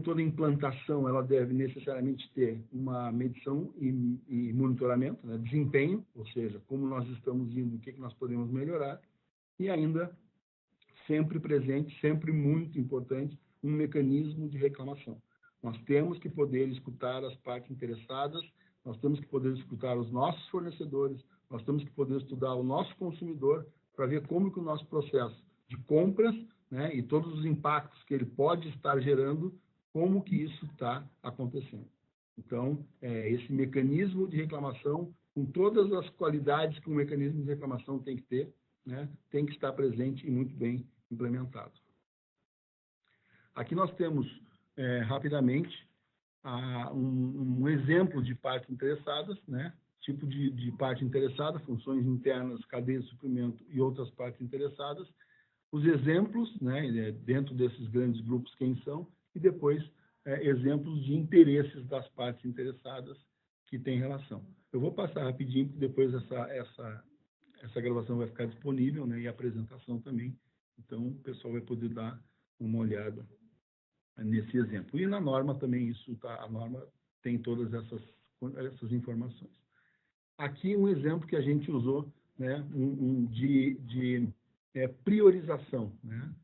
Speaker 2: toda implantação, ela deve necessariamente ter uma medição e monitoramento, né? Desempenho, ou seja, como nós estamos indo, o que nós podemos melhorar, e ainda sempre presente, sempre muito importante, um mecanismo de reclamação. Nós temos que poder escutar as partes interessadas, nós temos que poder escutar os nossos fornecedores, nós temos que poder estudar o nosso consumidor para ver como que o nosso processo de compras, né, e todos os impactos que ele pode estar gerando, como que isso está acontecendo. Então, esse mecanismo de reclamação, com todas as qualidades que um mecanismo de reclamação tem que ter, né, tem que estar presente e muito bem implementado. Aqui nós temos, rapidamente, um exemplo de partes interessadas, né, tipo de parte interessada, funções internas, cadeia de suprimento e outras partes interessadas, os exemplos, né, dentro desses grandes grupos, quem são, e depois exemplos de interesses das partes interessadas que têm relação. Eu vou passar rapidinho, porque depois essa gravação vai ficar disponível, né, e a apresentação também. Então, o pessoal vai poder dar uma olhada nesse exemplo. E na norma também isso tá, a norma tem todas essas informações. Aqui um exemplo que a gente usou, né, de priorização, né,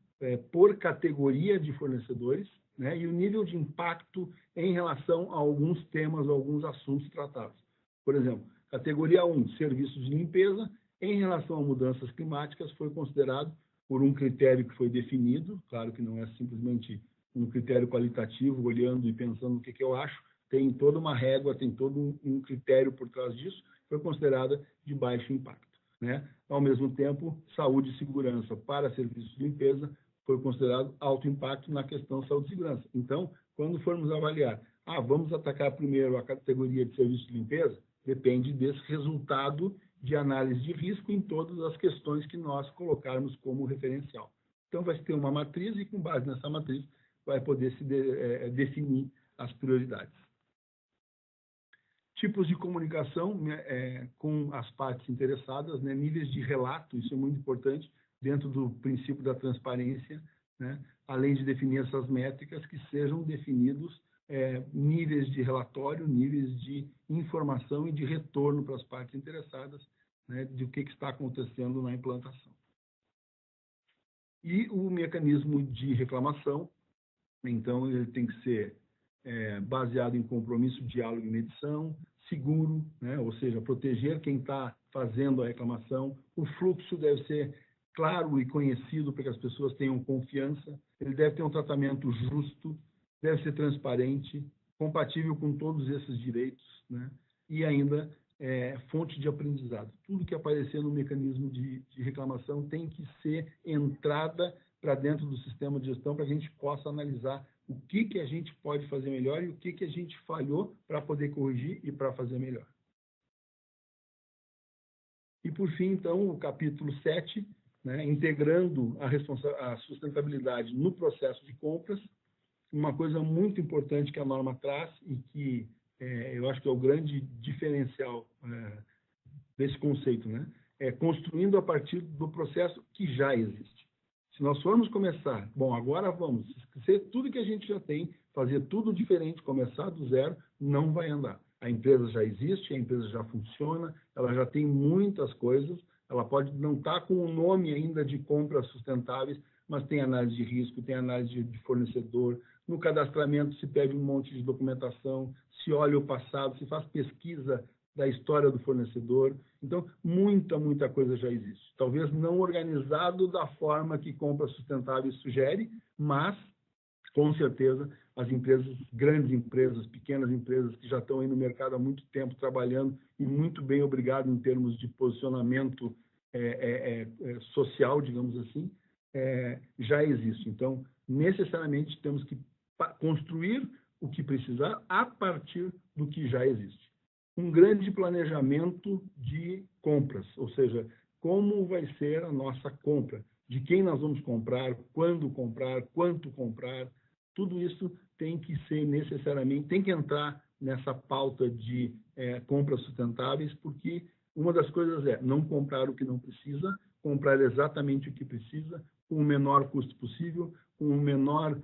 Speaker 2: por categoria de fornecedores, né, e o nível de impacto em relação a alguns temas, alguns assuntos tratados. Por exemplo, categoria 1, serviços de limpeza, em relação a mudanças climáticas, foi considerado por um critério que foi definido, claro que não é simplesmente um critério qualitativo, olhando e pensando o que eu acho, tem toda uma régua, tem todo um critério por trás disso, foi considerada de baixo impacto, né? Ao mesmo tempo, saúde e segurança para serviços de limpeza foi considerado alto impacto na questão saúde e segurança. Então, quando formos avaliar, vamos atacar primeiro a categoria de serviços de limpeza, depende desse resultado de análise de risco em todas as questões que nós colocarmos como referencial. Então, vai ter uma matriz e, com base nessa matriz, vai poder se definir as prioridades. Tipos de comunicação, né, com as partes interessadas, né, níveis de relato, isso é muito importante, dentro do princípio da transparência, né, além de definir essas métricas, que sejam definidos níveis de relatório, níveis de informação e de retorno para as partes interessadas, né, de o que está acontecendo na implantação. E o mecanismo de reclamação, então, ele tem que ser baseado em compromisso, diálogo e medição, seguro, né, ou seja, proteger quem está fazendo a reclamação. O fluxo deve ser claro e conhecido para que as pessoas tenham confiança. Ele deve ter um tratamento justo, deve ser transparente, compatível com todos esses direitos, né? E ainda fonte de aprendizado. Tudo que aparecer no mecanismo de reclamação tem que ser entrada para dentro do sistema de gestão para que a gente possa analisar o que a gente pode fazer melhor e o que a gente falhou para poder corrigir e para fazer melhor. E, por fim, então, o capítulo 7, né, integrando a sustentabilidade no processo de compras. Uma coisa muito importante que a norma traz e que eu acho que é o grande diferencial desse conceito, né, é construindo a partir do processo que já existe. Se nós formos começar, bom, agora vamos esquecer tudo que a gente já tem, fazer tudo diferente, começar do zero, não vai andar. A empresa já existe, a empresa já funciona, ela já tem muitas coisas, ela pode não estar com o nome ainda de compras sustentáveis, mas tem análise de risco, tem análise de fornecedor, no cadastramento se pede um monte de documentação, se olha o passado, se faz pesquisa da história do fornecedor. Então, muita coisa já existe. Talvez não organizado da forma que Compras Sustentáveis sugere, mas, com certeza, as empresas, grandes empresas, pequenas empresas que já estão aí no mercado há muito tempo trabalhando e muito bem, obrigado, em termos de posicionamento social, digamos assim, já existe. Então, necessariamente, temos que construir o que precisar a partir do que já existe. Um grande planejamento de compras, ou seja, como vai ser a nossa compra, de quem nós vamos comprar, quando comprar, quanto comprar, tudo isso tem que ser necessariamente, tem que entrar nessa pauta de compras sustentáveis, porque uma das coisas é não comprar o que não precisa, comprar exatamente o que precisa, com o menor custo possível, com o menor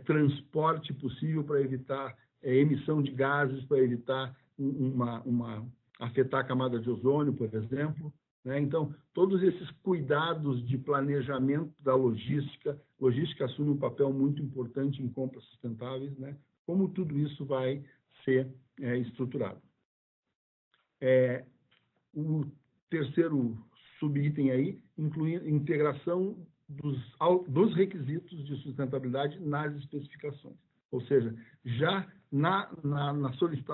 Speaker 2: transporte possível para evitar emissão de gases, para evitar afetar a camada de ozônio, por exemplo, né? Então, todos esses cuidados de planejamento da logística assume um papel muito importante em compras sustentáveis, né? Como tudo isso vai ser estruturado. O terceiro subitem aí inclui integração dos requisitos de sustentabilidade nas especificações. Ou seja, já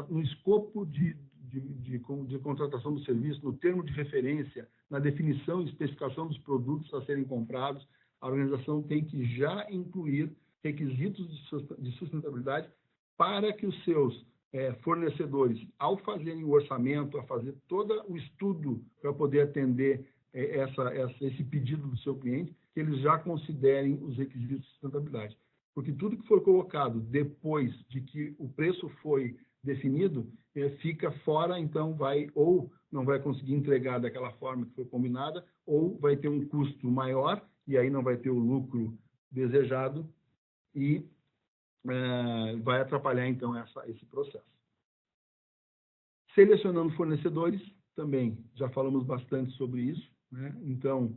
Speaker 2: no escopo de contratação do serviço, no termo de referência, na definição e especificação dos produtos a serem comprados, a organização tem que já incluir requisitos de sustentabilidade para que os seus fornecedores, ao fazerem o orçamento, a fazer todo o estudo para poder atender esse pedido do seu cliente, que eles já considerem os requisitos de sustentabilidade. Porque tudo que for colocado depois de que o preço foi definido, fica fora, então ou não vai conseguir entregar daquela forma que foi combinada, ou vai ter um custo maior, e aí não vai ter o lucro desejado, e vai atrapalhar, então, esse processo. Selecionando fornecedores, também já falamos bastante sobre isso, né? Então,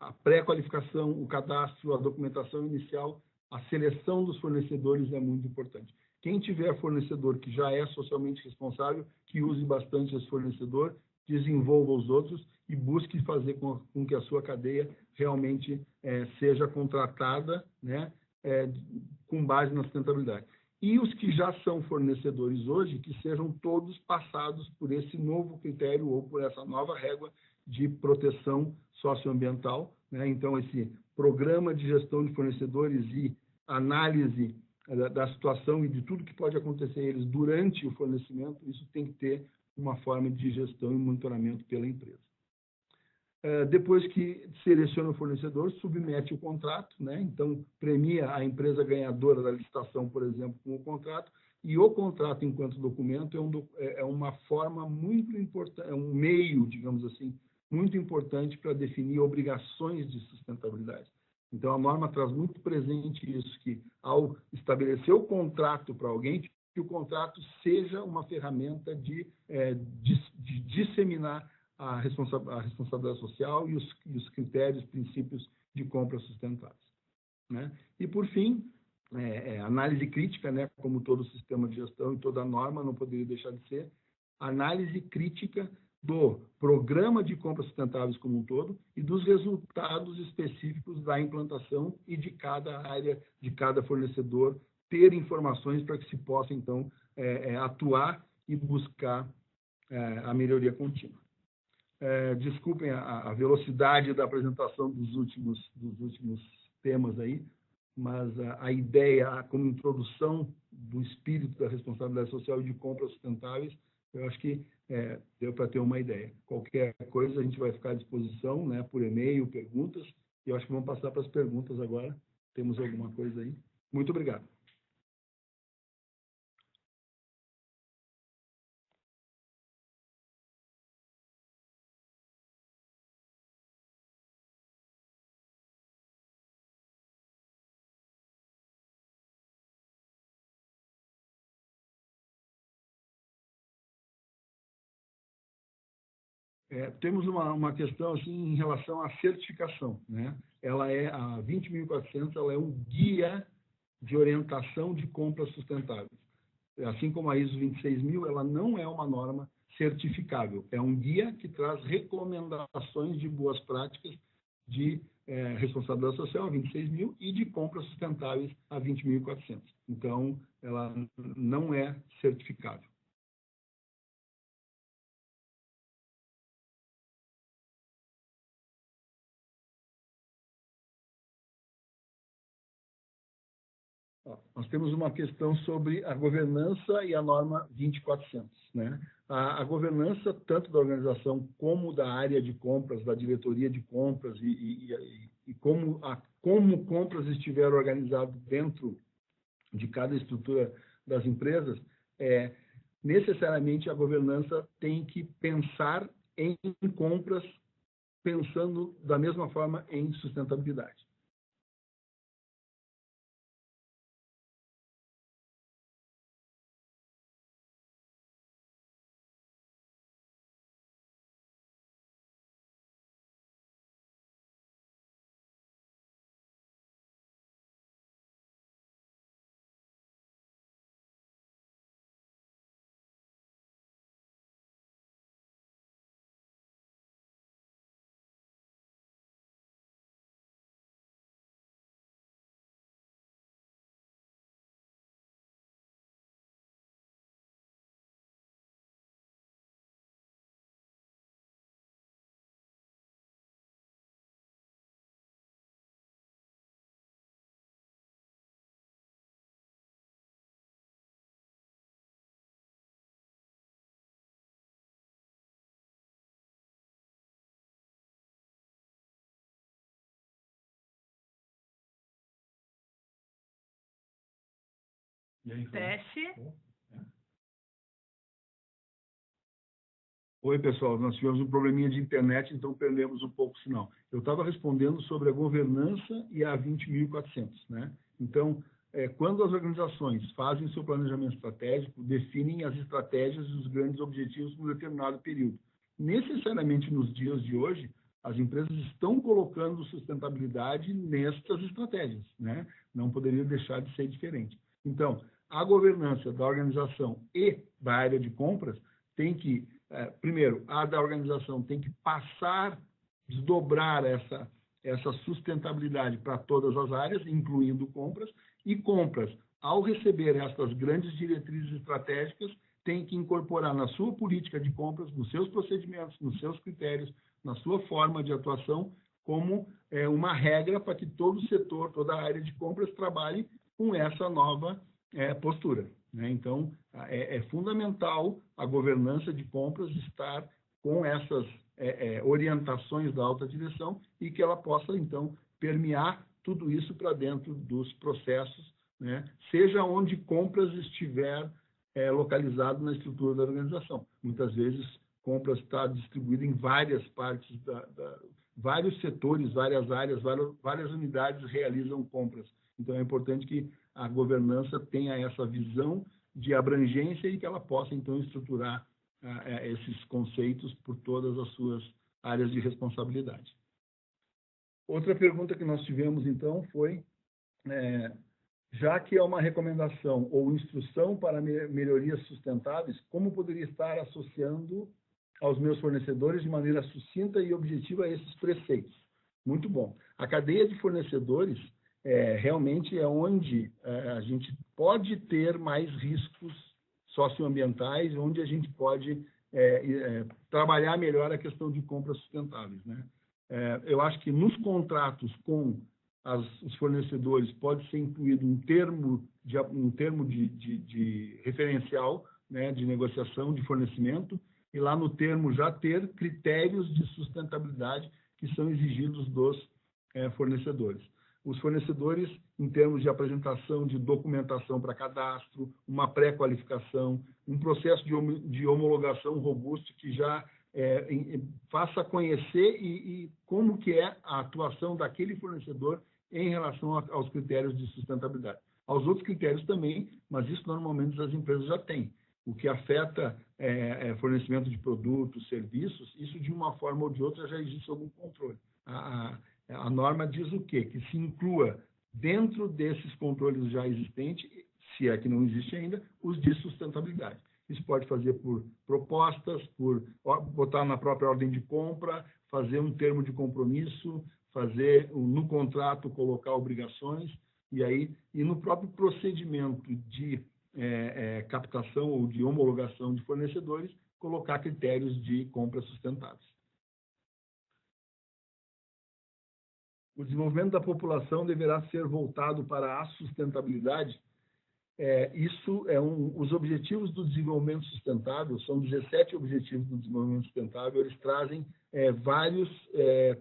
Speaker 2: a pré-qualificação, o cadastro, a documentação inicial, a seleção dos fornecedores é muito importante. Quem tiver fornecedor que já é socialmente responsável, que use bastante esse fornecedor, desenvolva os outros e busque fazer com que a sua cadeia realmente seja contratada, né, com base na sustentabilidade. E os que já são fornecedores hoje, que sejam todos passados por esse novo critério ou por essa nova régua de proteção socioambiental, né? Então, esse programa de gestão de fornecedores e análise da situação e de tudo que pode acontecer a eles durante o fornecimento, isso tem que ter uma forma de gestão e monitoramento pela empresa. Depois que seleciona o fornecedor, submete o contrato, né? Então, premia a empresa ganhadora da licitação, por exemplo, com o contrato, e o contrato, enquanto documento, é uma forma muito importante, é um meio, digamos assim, muito importante para definir obrigações de sustentabilidade. Então, a norma traz muito presente isso, que ao estabelecer o contrato para alguém, que o contrato seja uma ferramenta de disseminar a responsabilidade social e os critérios, princípios de compra sustentáveis, né? E, por fim, análise crítica, né? Como todo sistema de gestão e toda norma, não poderia deixar de ser, análise crítica do programa de compras sustentáveis como um todo e dos resultados específicos da implantação e de cada área, de cada fornecedor, ter informações para que se possa, então, atuar e buscar a melhoria contínua. Desculpem a velocidade da apresentação dos últimos temas aí, mas a ideia, como introdução do espírito da responsabilidade social e de compras sustentáveis, eu acho que deu para ter uma ideia. Qualquer coisa a gente vai ficar à disposição, né, por e-mail, perguntas, e eu acho que vamos passar para as perguntas agora. Temos alguma coisa aí? Muito obrigado. Temos uma questão assim em relação à certificação, né? A 20.400, ela é um guia de orientação de compras sustentáveis. Assim como a ISO 26.000, ela não é uma norma certificável, é um guia que traz recomendações de boas práticas de responsabilidade social, a 26.000, e de compras sustentáveis, a 20.400. Então, ela não é certificável. Nós temos uma questão sobre a governança e a norma 20.400, né? A governança, tanto da organização como da área de compras, da diretoria de compras e como compras estiver organizado dentro de cada estrutura das empresas, necessariamente a governança tem que pensar em compras, pensando da mesma forma em sustentabilidade.
Speaker 1: Teste.
Speaker 2: Oi, pessoal, nós tivemos um probleminha de internet, então perdemos um pouco o sinal. Eu estava respondendo sobre a governança e a 20.400, né? Então, quando as organizações fazem seu planejamento estratégico, definem as estratégias e os grandes objetivos por um determinado período. Necessariamente nos dias de hoje, as empresas estão colocando sustentabilidade nestas estratégias, né? Não poderia deixar de ser diferente. Então, a governança da organização e da área de compras tem que, primeiro, a da organização tem que passar, desdobrar essa sustentabilidade para todas as áreas, incluindo compras, e compras, ao receber essas grandes diretrizes estratégicas, tem que incorporar na sua política de compras, nos seus procedimentos, nos seus critérios, na sua forma de atuação, como uma regra para que todo o setor, toda a área de compras trabalhe com essa nova postura, né? Então, é fundamental a governança de compras estar com essas orientações da alta direção e que ela possa, então, permear tudo isso para dentro dos processos, né? Seja onde compras estiver localizado na estrutura da organização. Muitas vezes, compras está distribuída em várias partes, vários setores, várias áreas, várias unidades realizam compras. Então, é importante que a governança tenha essa visão de abrangência e que ela possa, então, estruturar esses conceitos por todas as suas áreas de responsabilidade. Outra pergunta que nós tivemos, então, foi, já que é uma recomendação ou instrução para melhorias sustentáveis, como poderia estar associando aos meus fornecedores de maneira sucinta e objetiva esses preceitos? Muito bom. A cadeia de fornecedores realmente é onde a gente pode ter mais riscos socioambientais, onde a gente pode trabalhar melhor a questão de compras sustentáveis, né? Eu acho que nos contratos com os fornecedores pode ser incluído um termo de referencial, né, de negociação de fornecimento, e lá no termo já ter critérios de sustentabilidade que são exigidos dos fornecedores. Os fornecedores, em termos de apresentação de documentação para cadastro, uma pré-qualificação, um processo de homologação robusto que já faça conhecer e como que é a atuação daquele fornecedor em relação aos critérios de sustentabilidade. Aos outros critérios também, mas isso normalmente as empresas já têm. O que afeta fornecimento de produtos, serviços, isso de uma forma ou de outra já existe algum controle. A norma diz o quê? Que se inclua dentro desses controles já existentes, se é que não existe ainda, os de sustentabilidade. Isso pode fazer por propostas, por botar na própria ordem de compra, fazer um termo de compromisso, fazer no contrato colocar obrigações, e no próprio procedimento de captação ou de homologação de fornecedores, colocar critérios de compras sustentáveis. O desenvolvimento da população deverá ser voltado para a sustentabilidade. Os objetivos do desenvolvimento sustentável, são 17 objetivos do desenvolvimento sustentável, eles trazem vários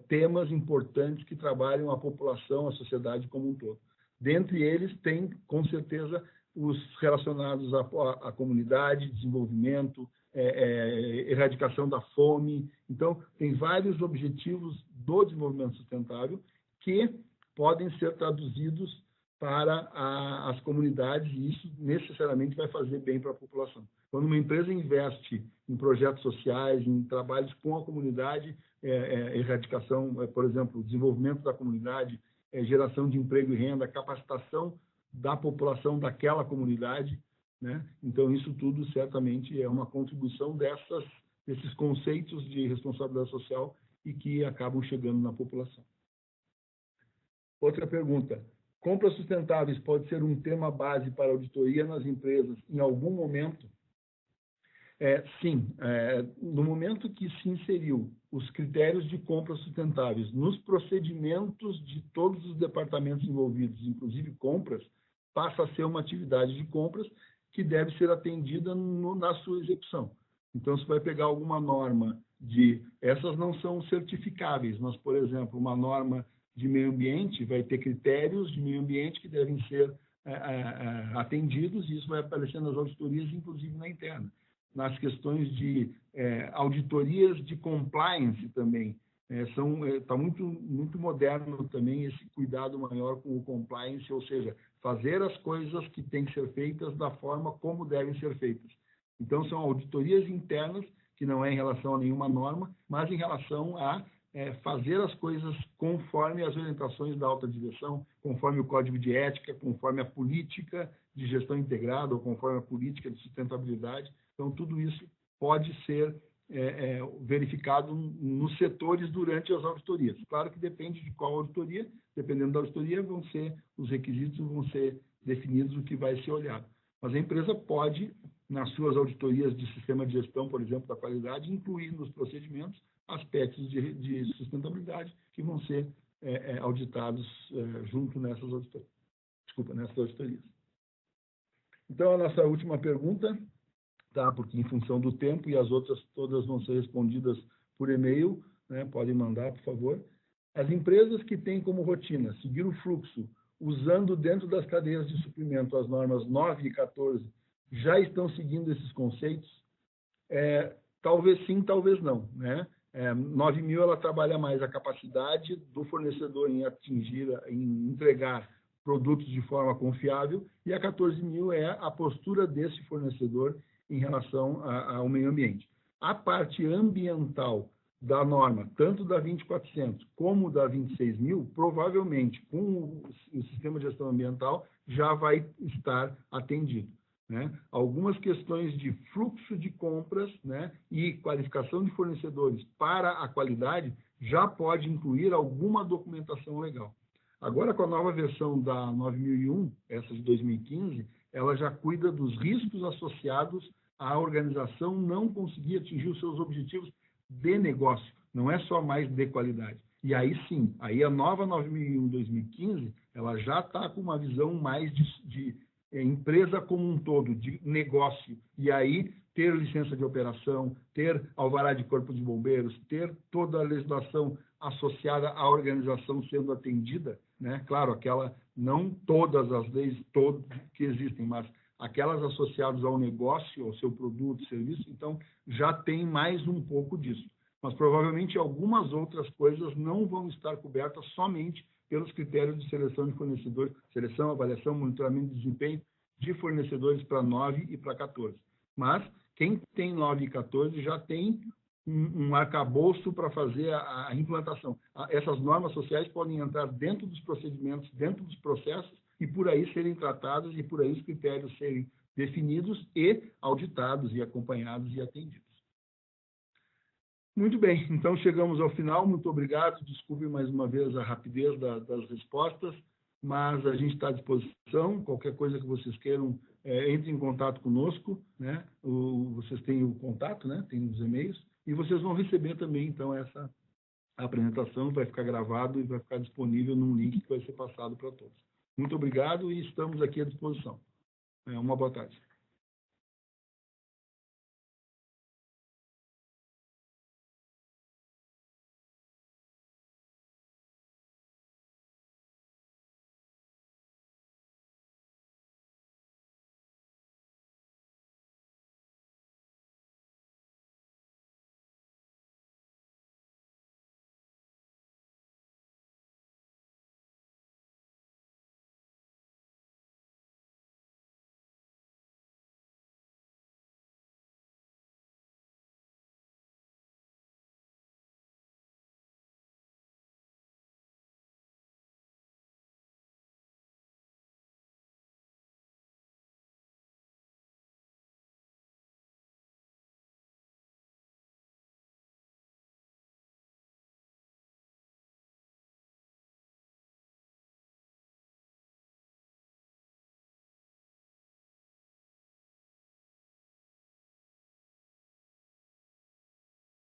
Speaker 2: temas importantes que trabalham a população, a sociedade como um todo. Dentre eles, tem, com certeza, os relacionados à comunidade, desenvolvimento, erradicação da fome. Então, tem vários objetivos do desenvolvimento sustentável que podem ser traduzidos para as comunidades, e isso necessariamente vai fazer bem para a população. Quando uma empresa investe em projetos sociais, em trabalhos com a comunidade, erradicação, por exemplo, desenvolvimento da comunidade, geração de emprego e renda, capacitação da população daquela comunidade, né? Então, isso tudo certamente é uma contribuição desses conceitos de responsabilidade social e que acabam chegando na população. Outra pergunta. Compras sustentáveis pode ser um tema base para auditoria nas empresas em algum momento? Sim. No momento que se inseriu os critérios de compras sustentáveis nos procedimentos de todos os departamentos envolvidos, inclusive compras, passa a ser uma atividade de compras que deve ser atendida na sua execução. Então, você vai pegar alguma norma essas não são certificáveis, mas, por exemplo, uma norma de meio ambiente vai ter critérios de meio ambiente que devem ser atendidos, e isso vai aparecer nas auditorias, inclusive na interna. nas questões de auditorias de compliance também. Está muito moderno também esse cuidado maior com o compliance, ou seja, fazer as coisas que têm que ser feitas da forma como devem ser feitas. Então, são auditorias internas, que não é em relação a nenhuma norma, mas em relação a fazer as coisas conforme as orientações da alta direção, conforme o código de ética, conforme a política de gestão integrada, ou conforme a política de sustentabilidade. Então, tudo isso pode ser verificado nos setores durante as auditorias. Claro que depende de qual auditoria, dependendo da auditoria, os requisitos vão ser definidos o que vai ser olhado. Mas a empresa pode, nas suas auditorias de sistema de gestão, por exemplo, da qualidade, incluir nos procedimentos aspectos de sustentabilidade que vão ser auditados junto nessas auditorias. Nessas auditorias. Então, a nossa última pergunta, tá? Porque em função do tempo, e as outras todas vão ser respondidas por e-mail, né? Podem mandar, por favor. As empresas que têm como rotina seguir o fluxo, usando dentro das cadeias de suprimento as normas 9 e 14, já estão seguindo esses conceitos? Talvez sim, talvez não, né? 9.000 ela trabalha mais a capacidade do fornecedor em entregar produtos de forma confiável, e a 14.000 é a postura desse fornecedor em relação ao meio ambiente. A parte ambiental da norma, tanto da 20.400 como da 26.000, provavelmente, com o sistema de gestão ambiental, já vai estar atendido, né? Algumas questões de fluxo de compras, né, e qualificação de fornecedores para a qualidade já pode incluir alguma documentação legal. Agora, com a nova versão da 9.001, essa de 2015, ela já cuida dos riscos associados à organização não conseguir atingir os seus objetivos de negócio, não é só mais de qualidade. E aí sim, aí a nova 9.001/2015, ela já está com uma visão mais de empresa como um todo, de negócio. E aí ter licença de operação, ter alvará de corpo de bombeiros, ter toda a legislação associada à organização sendo atendida, né? Claro, não todas as leis que existem, mas aquelas associadas ao negócio, ao seu produto, serviço, então já tem mais um pouco disso. Mas provavelmente algumas outras coisas não vão estar cobertas somente pelos critérios de seleção de fornecedores, seleção, avaliação, monitoramento de desempenho de fornecedores para 9 e para 14. Mas quem tem 9 e 14 já tem um arcabouço para fazer a implantação. Essas normas sociais podem entrar dentro dos procedimentos, dentro dos processos, e por aí serem tratadas, e por aí os critérios serem definidos e auditados, e acompanhados e atendidos. Muito bem, então chegamos ao final. Muito obrigado. Desculpe mais uma vez a rapidez das respostas, mas a gente está à disposição. Qualquer coisa que vocês queiram, entre em contato conosco, né? Vocês têm o contato, né? Tem os e-mails, e vocês vão receber também, então, essa apresentação. Vai ficar gravado e vai ficar disponível num link que vai ser passado para todos. Muito obrigado e estamos aqui à disposição. Uma boa tarde.